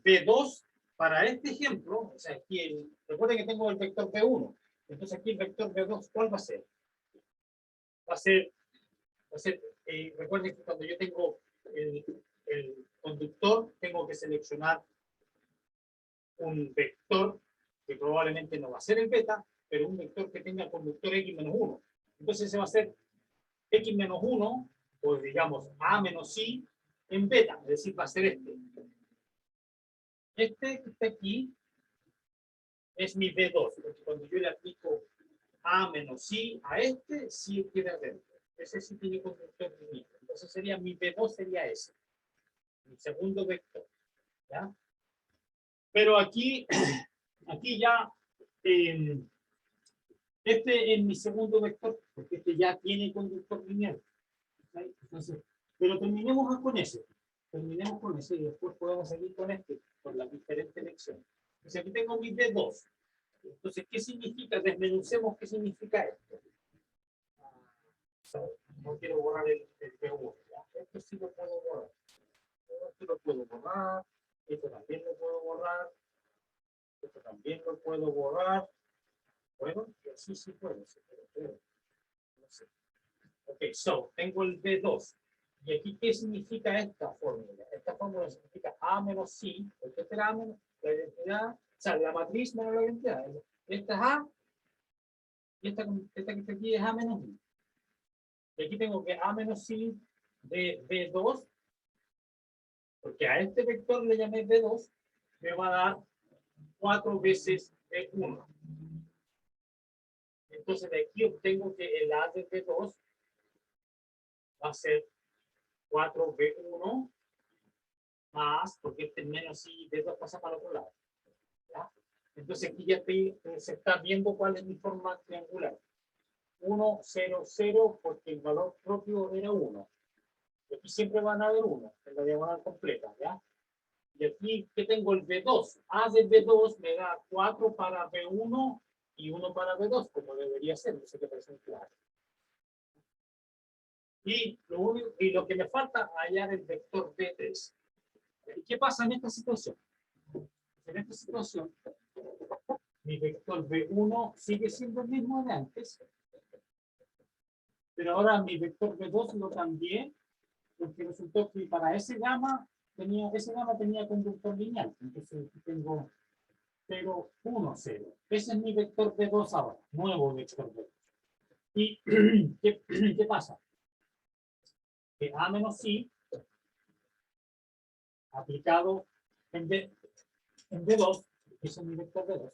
B2 para este ejemplo, o sea, aquí recuerden que tengo el vector B1. Entonces aquí el vector B2, ¿cuál va a ser? Va a ser recuerden que cuando yo tengo el conductor, tengo que seleccionar un vector que probablemente no va a ser el beta, pero un vector que tenga conductor X menos 1. Entonces ese va a ser X menos 1, o digamos A menos I en beta, es decir, va a ser este. Este que está aquí es mi B2, porque cuando yo le aplico A menos I a este, sí queda dentro. Ese sí tiene conductor lineal. Entonces sería mi B2 sería ese. Mi segundo vector. ¿Ya? Pero aquí ya, este es mi segundo vector, porque este ya tiene conductor lineal. ¿Sí? Entonces, pero terminemos con ese. Terminemos con ese y después podemos seguir con este, con las diferentes elecciones. Entonces aquí tengo mi B2. Entonces, ¿qué significa? Desmenucemos qué significa esto. No quiero borrar el B1. ¿Ya? Esto sí lo puedo borrar. Esto lo puedo borrar. Esto también lo puedo borrar. Esto también lo puedo borrar. Bueno, y así sí puedo. No sé. Ok, so, tengo el B2. ¿Y aquí qué significa esta fórmula? Esta fórmula significa A menos C, etcétera, A menos la identidad, o sea, la matriz menos la identidad. Esta es A, y esta que está aquí es A menos I. Y aquí tengo que A menos I de B2, porque a este vector le llamé B2, me va a dar 4 veces B1. Entonces de aquí obtengo que el A de B2 va a ser 4B1 más, porque este menos I B2 pasa para el otro lado. ¿Ya? Entonces aquí ya se está viendo cuál es mi forma triangular. 1, 0, 0, porque el valor propio era 1. Y aquí siempre van a haber 1 en la diagonal completa. ¿Ya? Y aquí que tengo el B2. A de B2 me da 4 para B1 y 1 para B2, como debería ser. No sé qué parece claro. Y lo que me falta hallar el vector B3. ¿Y qué pasa en esta situación? En esta situación, mi vector B1 sigue siendo el mismo de antes, pero ahora mi vector B2 lo cambié, porque resultó que para ese gamma tenía conductor lineal. Entonces aquí tengo 0, 1, 0. Ese es mi vector B2 ahora, nuevo vector B2. ¿Y qué pasa? Que A menos I aplicado en B2, ese es mi vector B2,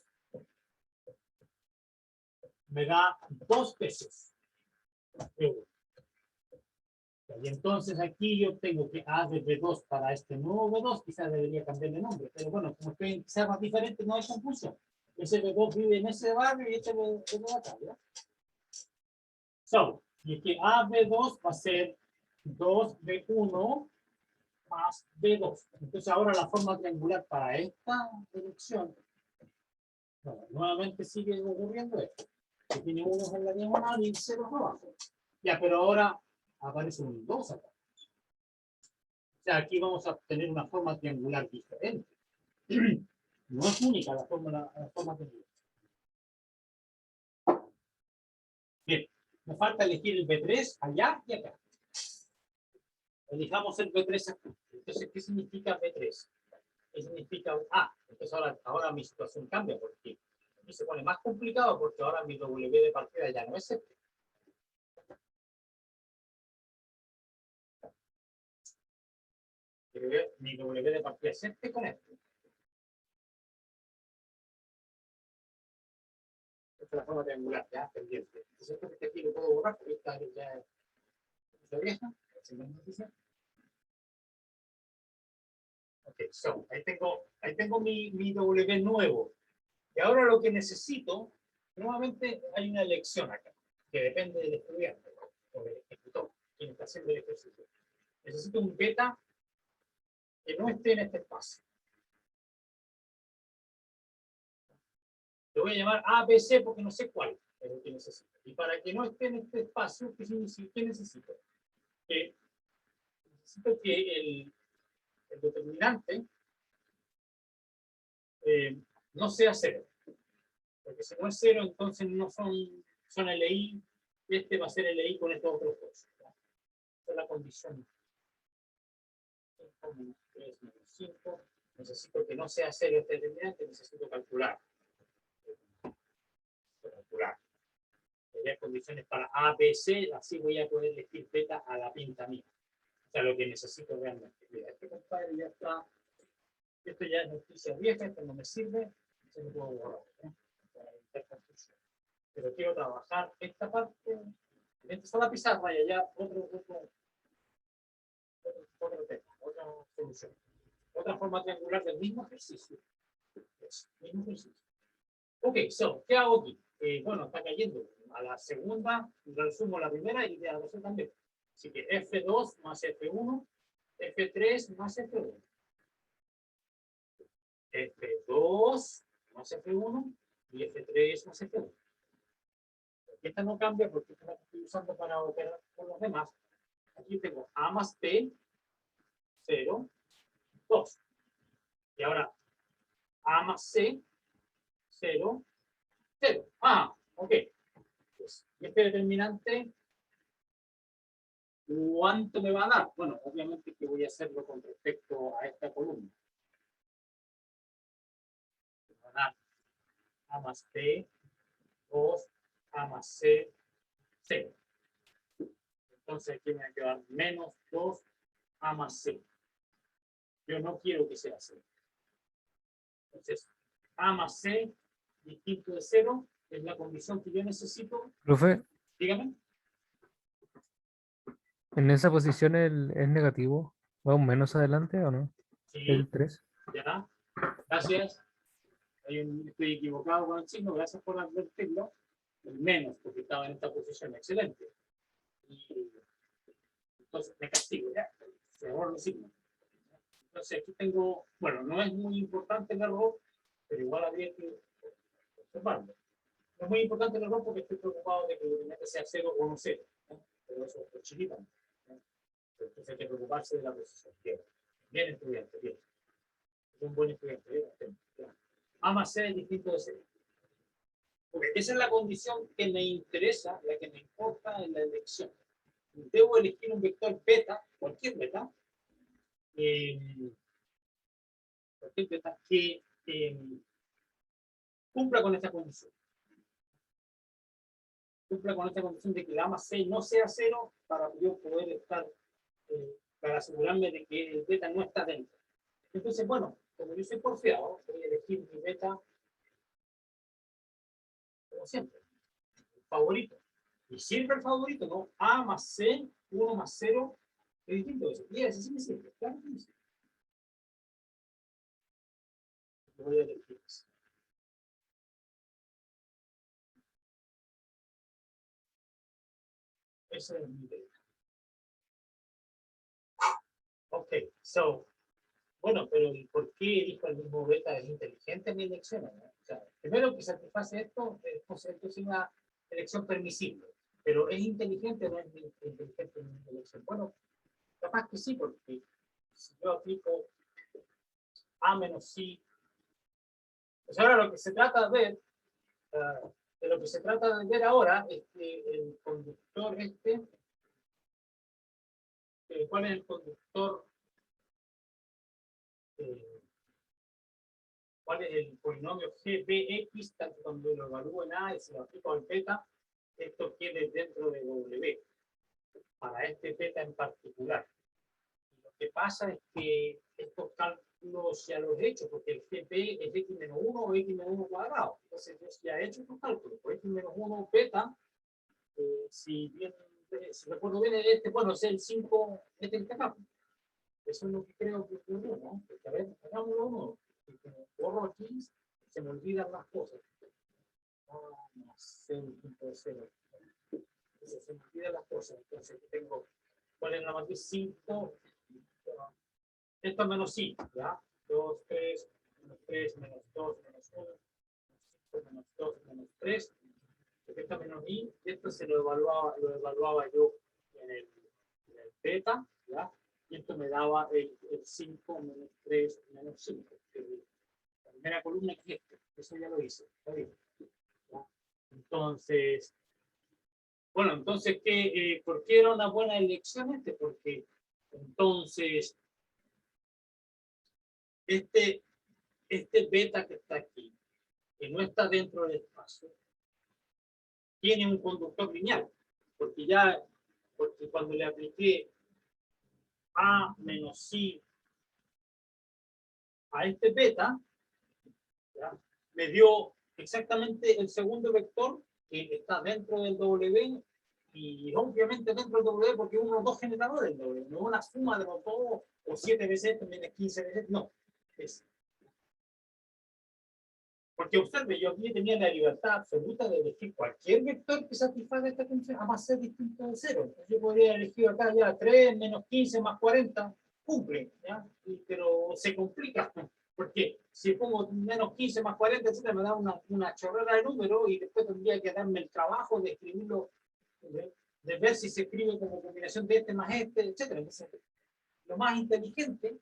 me da 2 veces B1. Y entonces aquí yo tengo que A de B2 para este nuevo B2, quizás debería cambiar de nombre, pero bueno, como estoy quizás más diferente, no hay confusión. Ese B2 vive en ese barrio y este es de acá, ¿ya? So, y que A B2 va a ser 2B1 más B2. Entonces ahora la forma triangular para esta dirección, bueno, nuevamente sigue ocurriendo esto. Que tiene unos en la diagonal y ceros abajo. Ya, pero ahora aparece un 2 acá. O sea, aquí vamos a obtener una forma triangular diferente. No es única la forma triangular. Bien, me falta elegir el B3 allá y acá. Elijamos el B3 aquí. Entonces, ¿qué significa B3? ¿Qué significa A? Entonces ahora mi situación cambia porque aquí se pone más complicado porque ahora mi W de partida ya no es este. Mi W de partida es este con este. Esta es la forma triangular, ya pendiente. Entonces esto que aquí lo puedo borrar porque esta ya noticia vieja, segunda noticia. Ok, so, ahí tengo mi W nuevo. Y ahora lo que necesito, nuevamente hay una elección acá, que depende del estudiante o del ejecutor, quien está haciendo el ejercicio. Necesito un beta que no esté en este espacio. Lo voy a llamar ABC porque no sé cuál es lo que necesito. Y para que no esté en este espacio, ¿qué necesito? Necesito que el determinante no sea 0. Porque si no es 0, entonces no son LI, y este va a ser LI con estos otros dos. ¿Ya? Esta es la condición. 5 menos 3 menos 5. Necesito que no sea 0 este determinante, necesito calcular. Hay condiciones para A, B, C, así voy a poder elegir beta a la pinta mía. O sea, lo que necesito realmente. Mira, este compadre ya está. Esto ya es noticia vieja, esto no me sirve. Se lo puedo borrar. Para evitar confusión. Pero quiero trabajar esta parte. Esta es la pizarra y allá otro tema, otra solución. Otra forma triangular del mismo ejercicio. Mismo ejercicio. Ok, so, ¿qué hago aquí? Bueno, está cayendo a la segunda, resumo la primera y a la tercera también. Así que F2 más F1, F3 más F1. F2 más F1 y F3 más F1. Esta no cambia porque esta la estoy usando para operar con los demás. Aquí tengo A más P, 0, 2. Y ahora A más C, 0, 0. Ah, ok. Pues, y este determinante, ¿cuánto me va a dar? Bueno, obviamente que voy a hacerlo con respecto a esta columna. Me va a dar A más P, 2, A más C, 0. Entonces aquí me va a quedar menos 2 A más C. Yo no quiero que sea 0. Entonces, A más C distinto de 0 es la condición que yo necesito. Profe, Dígame. ¿en esa posición es negativo? ¿Va un menos adelante o no? Sí, El 3. ya. Gracias. Estoy equivocado con el signo. Gracias por advertirlo. El menos, porque estaba en esta posición. Excelente. Y entonces me castigo, ya. Se borra el signo. Entonces aquí tengo, bueno, no es muy importante el error, pero igual habría que observarlo. No es muy importante el error porque estoy preocupado de que el determinante sea 0 o no 0. ¿no? Pero eso es chiquita. ¿no? Entonces hay que preocuparse de la posición. Bien, bien estudiante, bien. Es un buen estudiante. Bien. A más C es distinto de 0. Porque esa es la condición que me interesa, la que me importa en la elección. Debo elegir un vector beta, cualquier beta, que cumpla con esta condición. Cumpla con esta condición de que la A más C no sea 0 para yo poder estar, para asegurarme de que el beta no está dentro. Entonces, bueno, como yo soy porfiado, voy a elegir mi beta, como siempre, el favorito. Y siempre el favorito, ¿no? A más C, 1 más 0, es distinto de eso. Y ese sí me sirve, claro que me sirve. Voy a elegir eso. Ese es mi beta. Ok, so, bueno, pero ¿y por qué elijo el mismo beta? ¿Es inteligente mi elección? ¿no? O sea, primero que satisface esto, esto es una elección permisible, pero ¿es inteligente o no es inteligente mi elección? Bueno, capaz que sí, porque si yo aplico A menos C, pues ahora lo que se trata de ver, de lo que se trata de ver ahora es que el conductor ¿cuál es el conductor? ¿Cuál es el polinomio GBX? Tanto cuando lo evalúo en A y se lo aplico al beta, esto quede dentro de W, para este beta en particular. Y lo que pasa es que estos cálculos ya los he hecho, porque el GP es X-1 o X-1 cuadrado. Entonces yo ya he hecho estos cálculos. Por X-1 beta, si bien si recuerdo bien, este, bueno, es el 5, este que está acá. Eso es lo que creo que ocurrió, ¿no? Porque, a ver, hagámoslo uno. Borro aquí, se me olvidan las cosas. No sé, el punto de cero. Entonces, se me olvidan las cosas. Entonces, tengo, ¿cuál es la matriz? 5. Esto es menos 5, ¿ya? 2, 3, menos 2, menos 1, menos 2, menos 3. Esto menos i, esto se lo evaluaba yo en el beta, ¿ya? Y esto me daba el 5 menos 3 menos 5. La primera columna que es esto, eso ya lo hice, ¿está bien? ¿Ya? Entonces, bueno, entonces, ¿por qué era una buena elección este? Porque entonces, este beta que está aquí, que no está dentro del espacio, tiene un conductor lineal, porque cuando le apliqué A menos I a este beta, ¿ya? Me dio exactamente el segundo vector que está dentro del W y obviamente dentro del W porque uno de los dos generadores del W, no una suma de los dos o 7 veces, también 15 veces, no. Es. Porque observe, yo aquí tenía la libertad absoluta de elegir cualquier vector que satisfaga esta función, además ser distinto de 0. Entonces yo podría elegir acá ya 3 menos 15 más 40, cumple, ¿ya? Pero se complica, porque si pongo menos 15 más 40, etcétera, me da una chorrera de número y después tendría que darme el trabajo de escribirlo, de ver si se escribe como combinación de este más este, etcétera. Entonces, lo más inteligente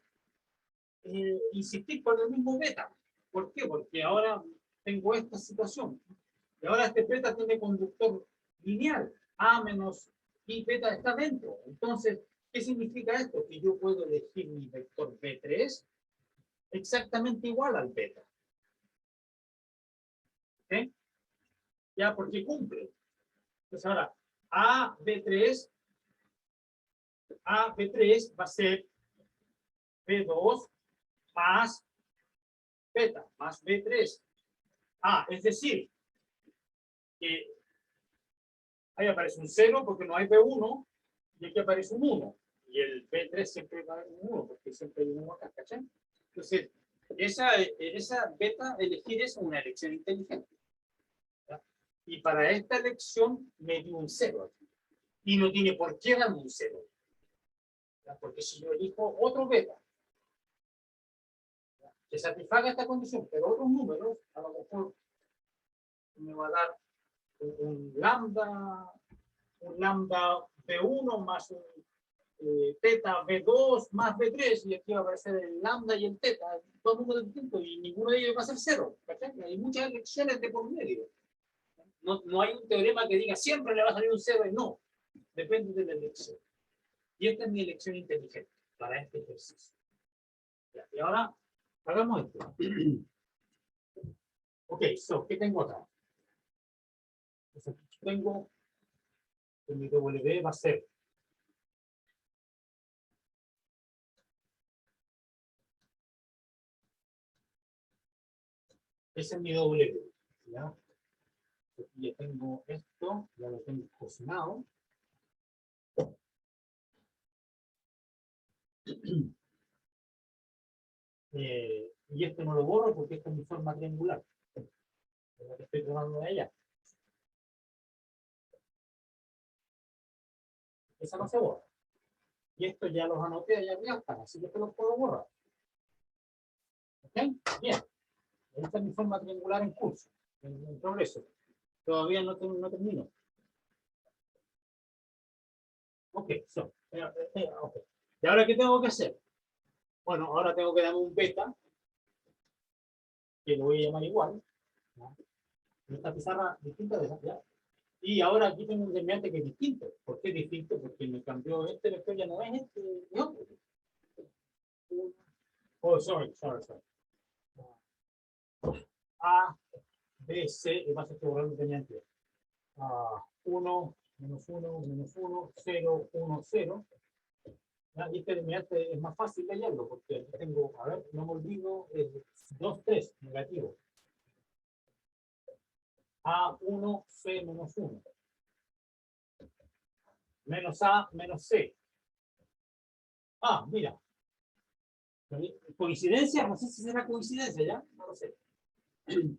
es insistir por el mismo beta. ¿Por qué? Porque ahora tengo esta situación. Y ahora este beta tiene conductor lineal. A menos I beta está dentro. Entonces, ¿qué significa esto? Que yo puedo elegir mi vector B3 exactamente igual al beta. ¿Ok? Ya, porque cumple. Entonces ahora, A B3 va a ser B2 más beta, más B3. Es decir, que ahí aparece un 0 porque no hay B1 y aquí aparece un 1. Y el B3 siempre va a haber un 1 porque siempre hay un 1 acá, ¿cachai? Entonces, esa beta, elegir es una elección inteligente. ¿Ya? Y para esta elección me dio un 0 aquí. Y no tiene por qué darme un 0. ¿Ya? Porque si yo elijo otro beta, ¿ya? Que satisfaga esta condición, pero otros números, a lo mejor me va a dar un lambda B1 más un teta B2 más B3 y aquí va a aparecer el lambda y el teta, todo número distinto y ninguno de ellos va a ser 0. Hay muchas elecciones de por medio. No hay un teorema que diga siempre le va a salir un 0 y no. Depende de la elección. Y esta es mi elección inteligente para este ejercicio. Ya, y ahora hagamos esto. Ok, ¿qué tengo acá? Entonces, tengo que mi W va a ser ese es mi W. ¿Ya? Aquí ya tengo esto, ya lo tengo cocinado. Y esto no lo borro porque esta es mi forma triangular. Es la que estoy tomando de ella. Esa no se borra. Y esto ya los anoté allá arriba, así que esto los puedo borrar. ¿Ok? Bien. Esta es mi forma triangular en curso, en progreso. Todavía no termino. Ok, okay. ¿Y ahora qué tengo que hacer? Bueno, ahora tengo que darme un beta, que lo voy a llamar igual. ¿Ya? Esta pizarra distinta de esa, ¿ya? Y ahora aquí tengo un determinante que es distinto. ¿Por qué es distinto? Porque me cambió este vector, ya no es este, es otro. Oh, sorry. A, B, C, y vas a borrar el determinante. 1, menos 1, menos 1, 0, 1, 0. Y este determinante es más fácil de hallarlo porque tengo, a ver, no me olvido, 2, 3, negativo. A1, C menos 1. menos A menos C. Ah, mira. ¿Coincidencia? No sé si será coincidencia, ¿ya? No lo sé.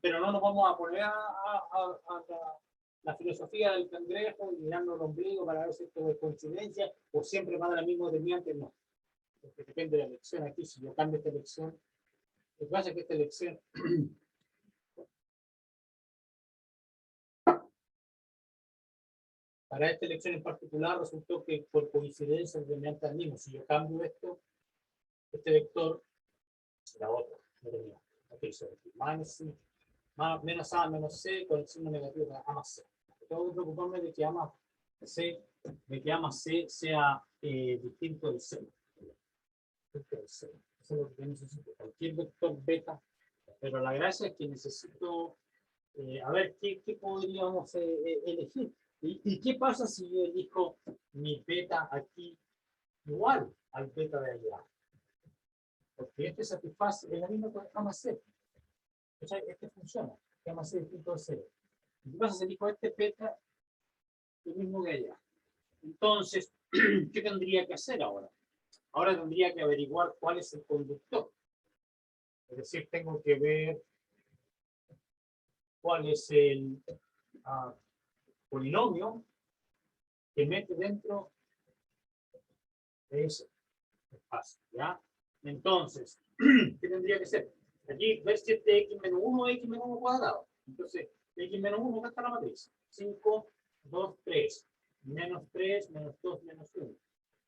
Pero no nos vamos a poner a la filosofía del cangrejo y mirando el ombligo para ver si esto es coincidencia o siempre va a dar el mismo determinante. No. Porque depende de la elección aquí. Si yo cambio esta elección, lo que pasa es que esta elección para esta elección en particular resultó que por coincidencia el determinante es el mismo. Si yo cambio esto, este vector será otro. Okay, so, menos A menos C con el signo negativo de A más C. Tengo que preocuparme de que A más C, sea distinto del C. Eso es lo que necesito. Cualquier vector beta. Pero la gracia es que necesito a ver qué podríamos elegir. ¿Y qué pasa si yo elijo mi beta aquí igual al beta de allá? Porque este satisface es la misma con A más C. O sea, este funciona. A más C distinto de 0. ¿Qué pasa si elijo este beta lo mismo que allá? Entonces, ¿qué tendría que hacer ahora? Ahora tendría que averiguar cuál es el conductor. Es decir, tengo que ver cuál es el polinomio que mete dentro de ese espacio, ¿ya? Entonces, ¿qué tendría que ser? Aquí ves que este x menos 1 x menos 1 cuadrado. Entonces, x menos 1, acá está la matriz. 5, 2, 3. Menos 3, menos 2, menos 1.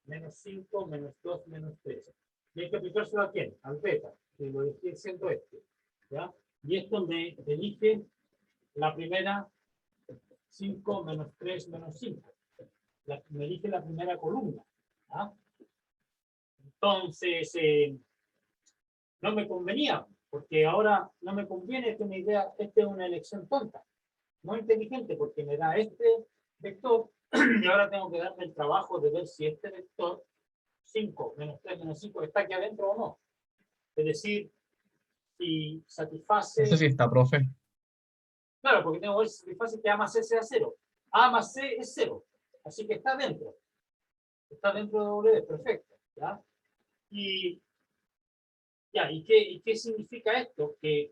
Menos 5, menos 2, menos 3. Y hay que aplicárselo a quién? Al beta, que lo estoy haciendo este. ¿Ya? Y esto me elige la primera 5 menos 3 menos 5. Me elige la primera columna. ¿Ya? Entonces, no me convenía, porque ahora no me conviene, esta es una elección tonta, no inteligente, porque me da este vector y ahora tengo que darme el trabajo de ver si este vector 5 menos 3 menos 5 está aquí adentro o no. Es decir, si satisface... No sé si está, profe. Claro, porque tengo que ver si satisface que A más C sea 0. A más C es 0, así que está dentro. Está dentro de W, perfecto. ¿Ya? ¿Y qué significa esto? Que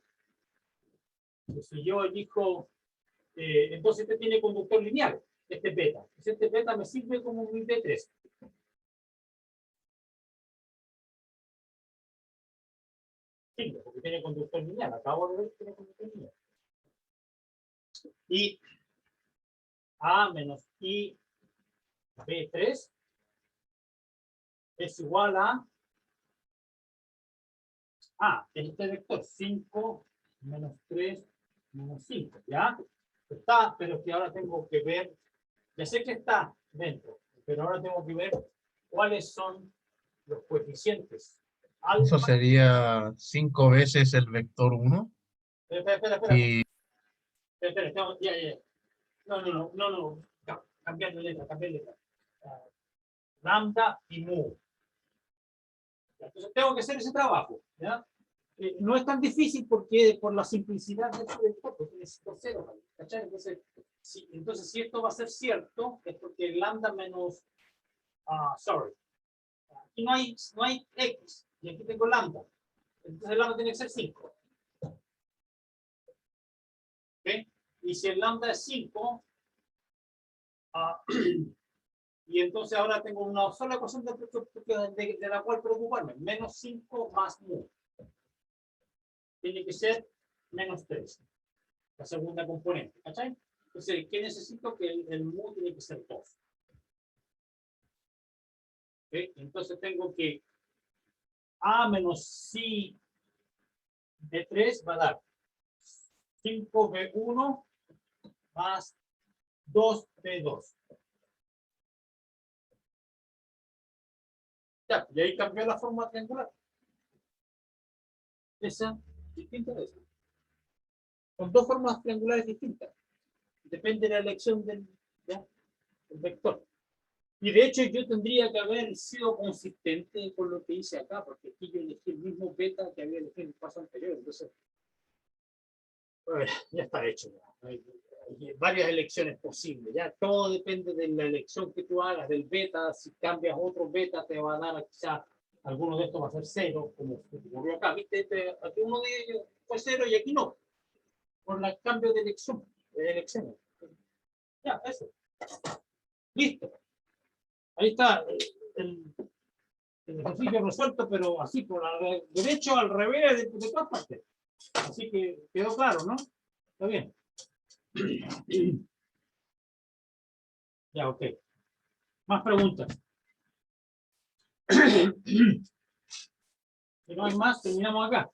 si yo elijo, entonces este tiene conductor lineal, este beta. Entonces este beta me sirve como mi B3. Sí, porque tiene conductor lineal. Acabo de ver que tiene conductor lineal. Y A menos I B3 es igual a este vector 5 menos 3 menos 5, ¿ya? Está, pero que ahora tengo que ver, ya sé que está dentro, pero ahora tengo que ver cuáles son los coeficientes. Eso sería 5 veces el vector 1. Espera. Y Espera, ya. No. Cambiar de letra. Lambda y mu. Entonces tengo que hacer ese trabajo, ¿ya? No es tan difícil porque por la simplicidad de este vector, porque necesito 0, ¿cachai? Entonces, si esto va a ser cierto, es porque lambda menos, aquí no hay x, y aquí tengo lambda. Entonces el lambda tiene que ser 5. ¿Okay? Y si el lambda es 5, y entonces ahora tengo una sola ecuación de la cual preocuparme, menos 5 más mu. Tiene que ser menos 3, la segunda componente, ¿cachai? Entonces, ¿qué necesito? Que el mu tiene que ser 2. ¿Okay? Entonces tengo que A menos si de 3 va a dar 5B1 más 2B2. Ya, y ahí cambió la forma triangular. Esa, distinta de esa. Son dos formas triangulares distintas. Depende de la elección del vector. Y de hecho yo tendría que haber sido consistente con lo que hice acá, porque aquí yo elegí el mismo beta que había elegido en el paso anterior. Entonces, ya está hecho. Hay varias elecciones posibles, ya todo depende de la elección que tú hagas, del beta. Si cambias otro beta, te va a dar quizás alguno de estos va a ser 0, como ocurrió acá. Viste, aquí uno de ellos fue 0 y aquí no, por el cambio de elección, de elecciones. Ya, eso. Listo. Ahí está el ejercicio resuelto, pero así, por la derecho, al revés, de todas partes. Así que quedó claro, ¿no? Está bien. Ya, ok. Más preguntas. Si no hay más, terminamos acá.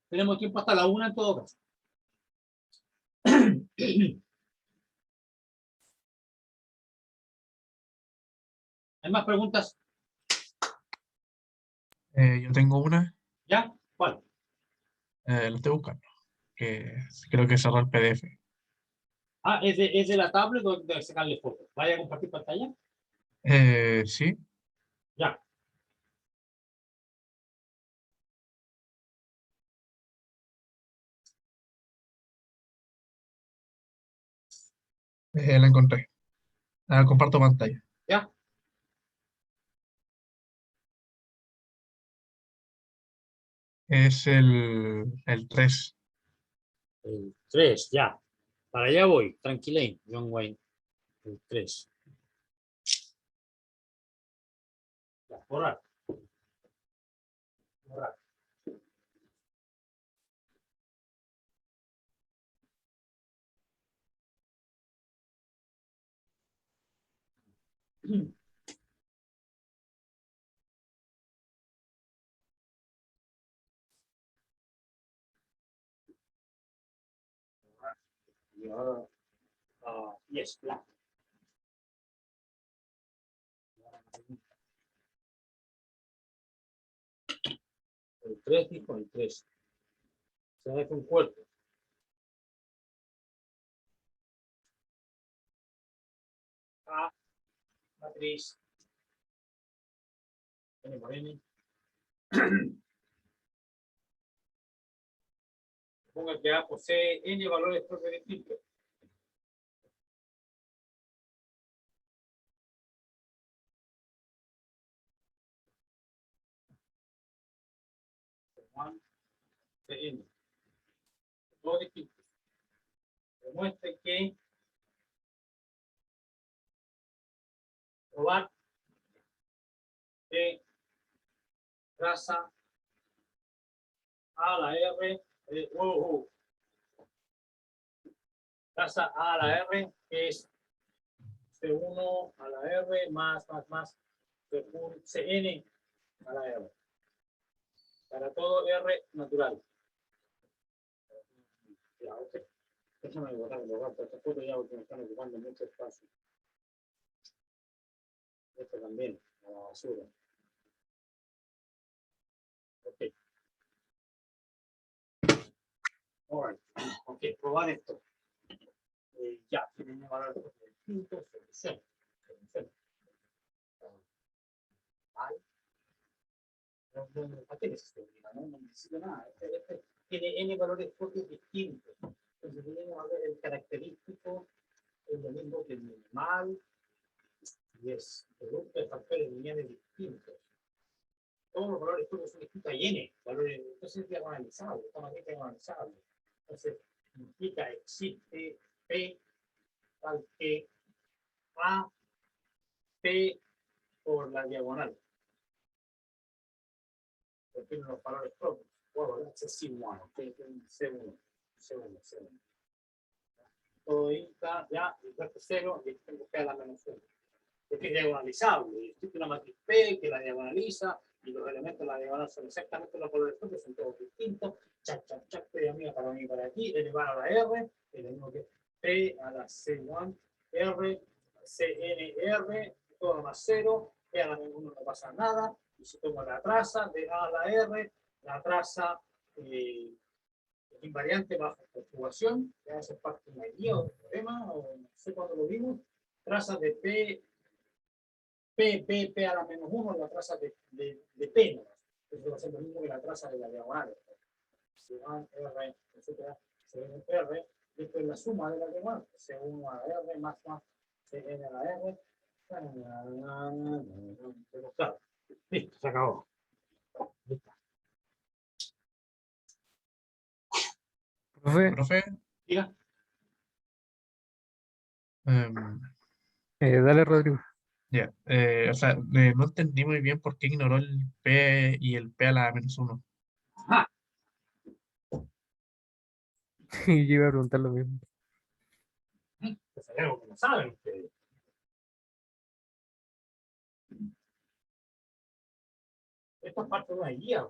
Tenemos tiempo hasta la 1 en todo caso. ¿Hay más preguntas? Yo tengo una, ¿Ya? ¿Cuál? lo estoy buscando, que creo que cerró el PDF. Ah, ¿es de la tablet o de sacarle fotos? ¿Vaya a compartir pantalla? Sí, Ya. la encontré. Comparto pantalla. ¿Ya? Es el 3. El 3, ya. Para allá voy. Tranquilín, John Wayne. El 3. Ya, borrar. Borrar. Y ahora, yes, black. El 3 dijo el 3. Se hace un cuerpo. A, matriz. N por N. Ponga que A posee N valores propios distintos. Juan de N. Todos distintos. Demuestre que probar de traza a la R, traza a la R, que es C1 a la R más Cn a la R. Para todo R natural. Ya, ok. Déjame borrar esta foto ya porque me están ocupando mucho espacio. Esto también, a la basura. Ok. Alright. Ok, probar esto. Ya, tienen que valor distinto, solución. Vale. ¿Para qué necesito? No necesito nada. Este tiene n valores propios distintos. Entonces tenemos a ver el característico, es lo mismo que el minimal, y es producto de factores lineales distintos. Todos los valores propios son distintos, hay n valores, entonces es diagonalizable, estamos aquí diagonalizable. Entonces, implica existe P tal que A P por la diagonal. Porque los valores propios. Bueno, es C1, C1, C1, C1. Todo está ya, el resto 0, y tengo que dar la menos 1. Porque es diagonalizable. Existe una matriz P que la diagonaliza, y los elementos de la diagonal son exactamente los valores propios, son todos distintos. Chac, chac, chac, P amiga para mí y para aquí, elevado a la R, es lo mismo que P a la C1, R, CNR, todo más 0, P a la menos 1 no pasa nada, y si tomo la traza de A a la R, la traza invariante bajo conjugación, que hace parte de una guía o de un problema, o no sé cuándo lo vimos, trazas de P a la menos 1, la traza de P, ¿no? Entonces va a ser lo mismo que la traza de la diagonal. R, etc. C entre R, esto es la suma de la que más, C1 a la R más Cn a la R. Listo, se acabó. Listo. Profe, Profe, Diga. em, dale, Rodrigo. ya, o sea, no entendí muy bien por qué ignoró el P y el P a la -1. Ajá. Y yo iba a preguntar lo mismo. Pues hay algo que no saben ustedes. Esto es parte de una guía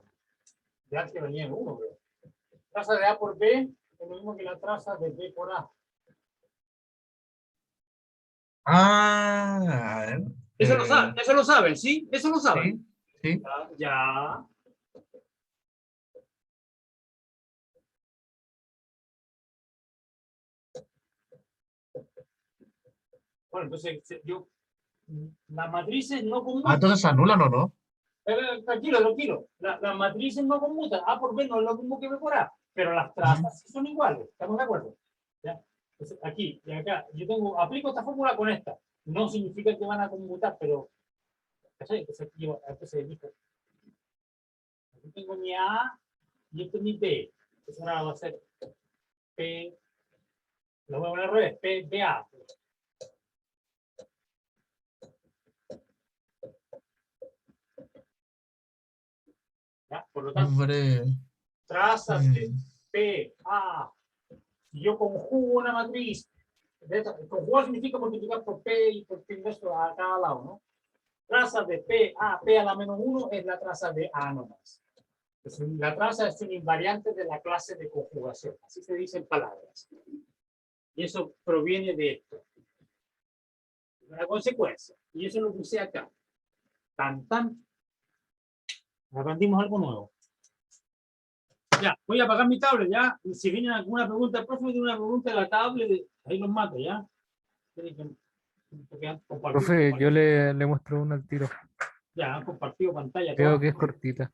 de arte venía en uno, creo. Traza de A por B es lo mismo que la traza de B por A. Ah, a ver, Eso lo saben, ¿sí? Eso lo saben. sí, sí. Ya. Bueno, entonces yo, las matrices no Ah, conmutan. entonces anulan o no. Tranquilo, tranquilo. Las matrices no conmutan. A por B no es lo mismo que B por A, pero las trazas sí son iguales. ¿Estamos de acuerdo? ¿Ya? Entonces, aquí y acá, aplico esta fórmula con esta. No significa que van a conmutar, pero entonces listo. Aquí tengo mi A y este es mi B. Entonces ahora va a ser P, lo voy a poner al revés, P, B, A. ¿Ya? Por lo tanto, Hombre, trazas de P, A. Si yo conjugo una matriz, conjugar significa multiplicar por P y por P inverso a cada lado, ¿no? Traza de P a la menos 1 es la traza de A nomás. La traza es un invariante de la clase de conjugación, así se dice en palabras. Y eso proviene de esto. Una consecuencia. Y eso lo puse acá. Tan. Aprendimos algo nuevo. Ya, voy a apagar mi tablet, ya. Y si viene alguna pregunta, el profe tiene una pregunta de la tablet, ahí los mato, ya. Profe, yo le muestro uno al tiro. Ya, han compartido pantalla. Creo Todas. que es cortita.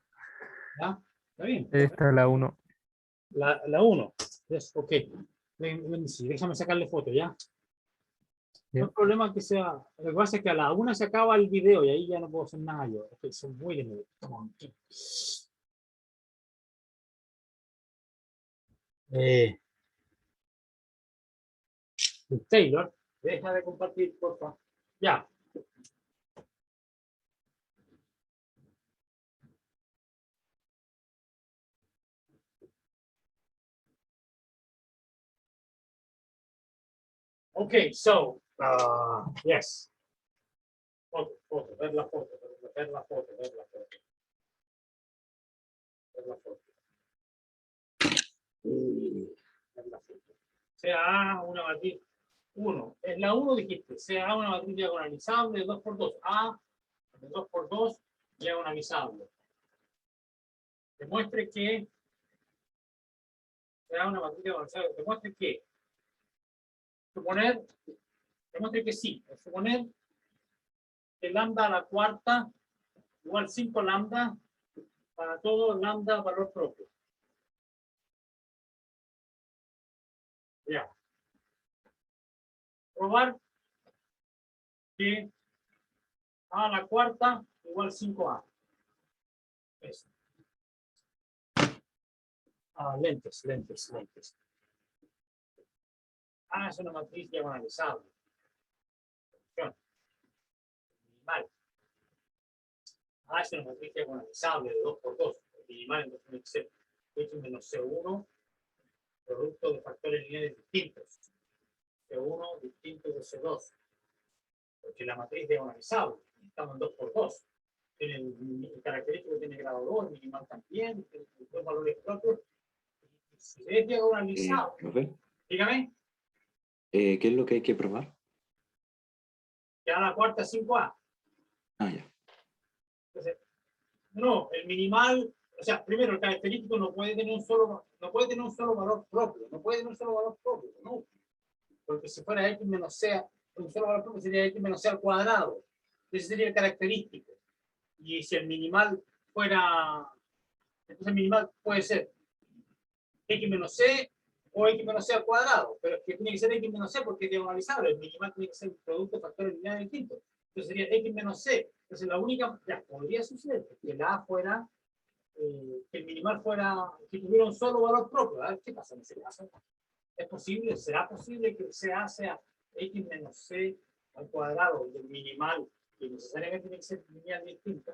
¿Ya? ¿Está bien? Esta es la 1. La 1. Ok. Sí, déjame sacarle foto, ¿ya? No Ya. hay problema que sea. Lo que pasa es que a la 1 se acaba el video y ahí ya no puedo hacer nada yo. Es que son muy de Taylor, deja de compartir, por favor. Ya. Okay, so, yes. Foto, ver la foto, ver la foto. Ver la foto. Sea A una matriz 1. Es la 1 dijiste, sea A una matriz diagonalizable, 2 por 2. A de 2 por 2 diagonalizable. Demuestre que sea una matriz diagonalizable. Demuestre que demuestre que sí. Suponer que lambda a la cuarta igual 5 lambda para todo lambda valor propio. Ya. Probar que a la cuarta igual 5a. Eso. Lentes. Es una matriz diagonalizable. Minimal. Es una matriz diagonalizable de 2 por 2. Minimal, entonces tiene que ser x menos C1, producto de factores lineales distintos. C1 distinto de C2. Porque la matriz diagonalizable, estamos en 2 por 2. Tiene el característico tiene grado 2, minimal también, tiene dos valores propios. Si es diagonalizado, dígame. ¿Qué es lo que hay que probar? Ya la cuarta 5a. Ya. Entonces, no, el minimal, o sea, primero el característico no puede tener un solo valor propio, no. Porque si fuera x menos c, un solo valor propio sería x menos c al cuadrado. Ese sería el característico. Y si el minimal fuera, entonces el minimal puede ser x menos c o x menos c al cuadrado, pero es que tiene que ser x menos c porque es diagonalizable, el minimal tiene que ser el producto de factores lineales distintos. Entonces sería x menos c. Entonces la única, ya, podría suceder que la A fuera, que el minimal fuera, que tuviera un solo valor propio. A ver, ¿qué pasa en ese caso? ¿Es posible? ¿Será posible que CA sea x menos c al cuadrado y el minimal, que necesariamente tiene que ser lineal distinto,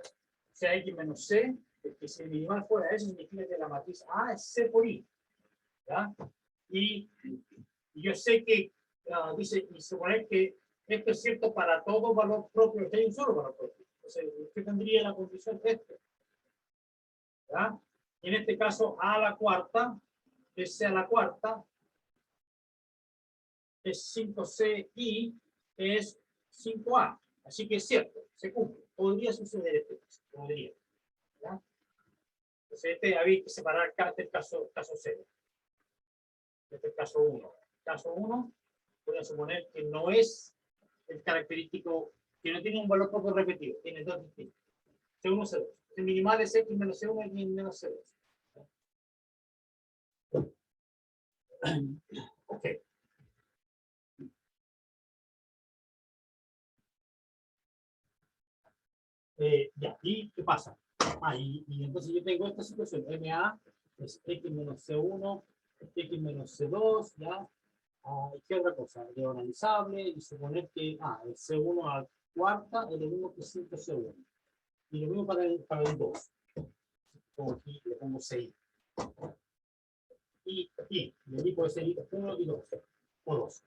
sea x menos c? Porque si el minimal fuera eso, significa que la matriz A es C por I. ¿Ya? Y yo sé que dice, y suponer que esto es cierto para todo valor propio, que hay un solo valor propio. Entonces, ¿qué tendría la condición de esto? ¿Ya? Y en este caso, A a la cuarta, S a la cuarta, es 5CI, es 5A. Así que es cierto, se cumple. Podría suceder este caso, podría. ¿Ya? Entonces, había que separar el caso 0. Este es el caso 1. Caso 1, voy a suponer que no es el característico, que no tiene un valor propio repetido, tiene dos distintos. C1, C2. El minimal es X menos C1 y X menos C2. Ok. Ya, ¿y qué pasa? Y entonces yo tengo esta situación, MA es X menos C1, X menos C2, ¿ya? ¿Qué otra cosa? Diagonalizable, y suponer que el C1 a la cuarta es lo mismo que 5C1. Y lo mismo para el 2. Como aquí le pongo 6. Y le digo puede ser 1 y 2. O 2.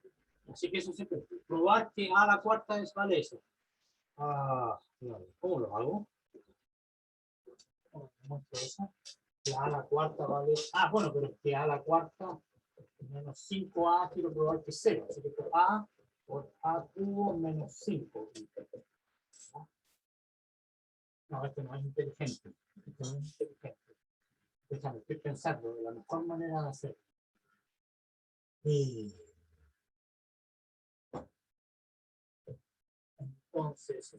Así que eso se puede. Probar que A a la cuarta vale eso. ¿Cómo lo hago? Eso. Que A a la cuarta vale. Bueno, pero es que A a la cuarta menos 5A quiero probar que es 0. Así que A por A cubo menos 5. No, esto no es inteligente. Esto no es inteligente. Estoy pensando de la mejor manera de hacerlo. Entonces,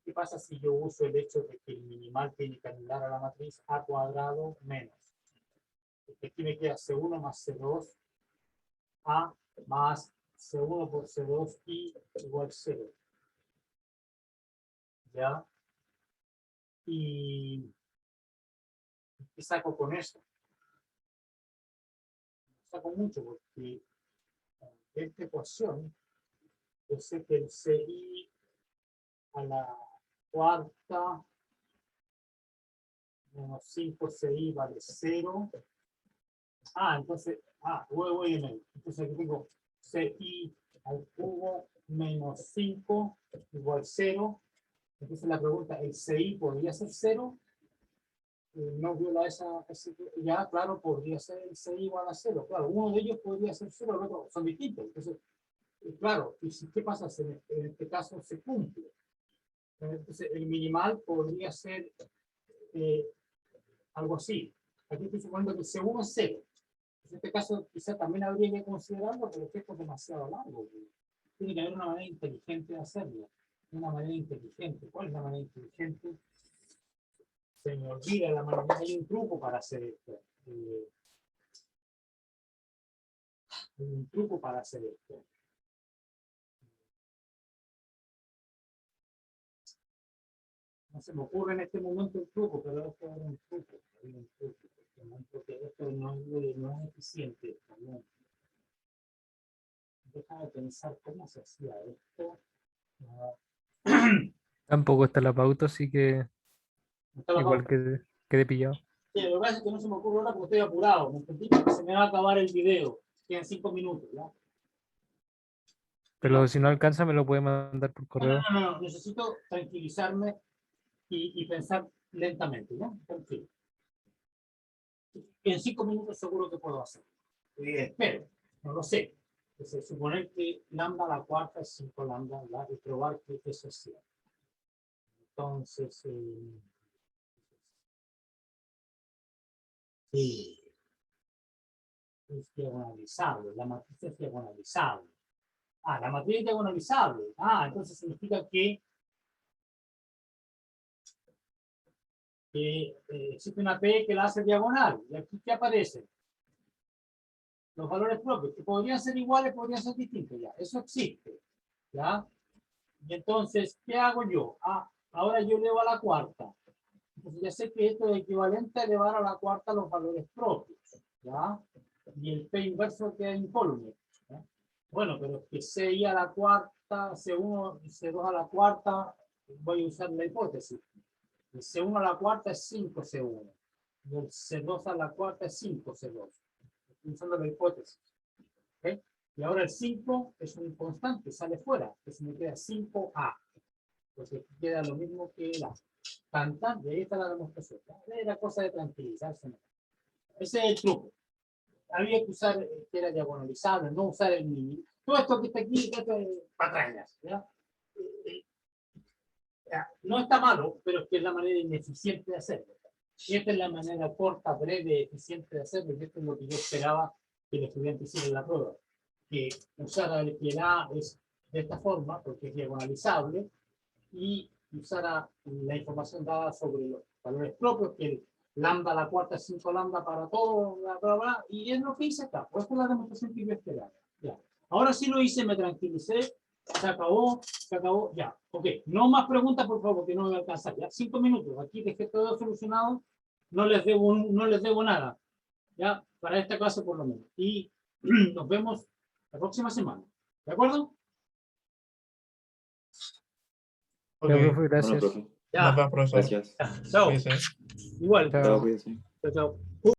¿qué pasa si yo uso el hecho de que el minimal tiene que anular a la matriz A cuadrado menos? Porque aquí me queda C1 más C2, A más C1 por C2 y igual 0. ¿Ya? ¿Y qué saco con eso? Saco mucho porque esta ecuación, yo sé que el CI a la cuarta menos 5CI vale 0. Entonces, entonces aquí tengo CI al cubo menos 5 igual 0. Entonces la pregunta, ¿el CI podría ser 0? No viola ya, claro, podría ser el CI igual a 0. Claro, uno de ellos podría ser 0, el otro son distintos. Entonces, claro, ¿qué pasa si en este caso se cumple? Entonces, el minimal podría ser algo así. Aquí estoy suponiendo que el C1 es 0. En este caso, quizá también habría que considerarlo, pero esto es demasiado largo. Tiene que haber una manera inteligente de hacerlo. Una manera inteligente. ¿Cuál es la manera inteligente? Se me olvida la manera. Hay un truco para hacer esto. Hay un truco para hacer esto. No se me ocurre en este momento el truco, pero esto es un truco. Porque esto no es eficiente. ¿No? Déjame pensar cómo se hacía esto. Tampoco está la pauta, así que igual quedé pillado. Sí, lo que pasa es que no se me ocurre ahora porque estoy apurado. ¿Me entendí? Porque se me va a acabar el video. Quedan 5 minutos, ¿ya? Pero si no alcanza, me lo puede mandar por correo. No. Necesito tranquilizarme y pensar lentamente, ¿no? Tranquilo. En 5 minutos seguro que puedo hacer. Espero, no lo sé. Es suponer que lambda a la cuarta es 5 lambda y probar que eso es cierto. Entonces, sí. Es diagonalizable. La matriz es diagonalizable. La matriz es diagonalizable. Entonces significa que existe una P que la hace diagonal. ¿Y aquí qué aparece? los valores propios, que podrían ser iguales, podrían ser distintos, ya, eso existe, ¿ya? Y entonces, ¿qué hago yo? Ah, ahora yo elevo a la cuarta. Entonces ya sé que esto es equivalente a elevar a la cuarta los valores propios, ¿ya? Y el P inverso queda incólume, ¿ya? Bueno, pero es que CI a la cuarta, C1 y C2 a la cuarta, voy a usar la hipótesis. El C1 a la cuarta es 5C1. Y el C2 a la cuarta es 5C2. Estoy usando la hipótesis. ¿Okay? Y ahora el 5 es un constante, sale fuera. Entonces me queda 5A. Entonces queda lo mismo que el A. Tan, y ahí está la demostración. Era cosa de tranquilizarse. Ese es el truco. Había que usar, que era diagonalizable, no usar el mini. Todo esto que está aquí, esto es patrañas, ¿ya? No está malo, pero es que es la manera ineficiente de hacerlo. Y esta es la manera corta, breve, eficiente de hacerlo, y esto es lo que yo esperaba que el estudiante hiciera en la prueba. Que usara el que el A es de esta forma, porque es diagonalizable, y usara la información dada sobre los valores propios, que el lambda a la cuarta es 5 lambda para todo, bla, bla, bla, y es lo que hice acá. Pues esta es la demostración que yo esperaba. Ya. Ahora sí lo hice, me tranquilicé, se acabó, ya. Ok, no más preguntas, por favor, que no me voy a alcanzar. Ya, 5 minutos, aquí dejé todo solucionado, no les debo nada, ya, para esta clase por lo menos. Y nos vemos la próxima semana, ¿de acuerdo? Ok, Ya, profe, Bueno, gracias. profe, Ya, nos vemos, profesor. gracias. chao. Cuídese. Igual, Chao. Chao, cuídense. chao, chao.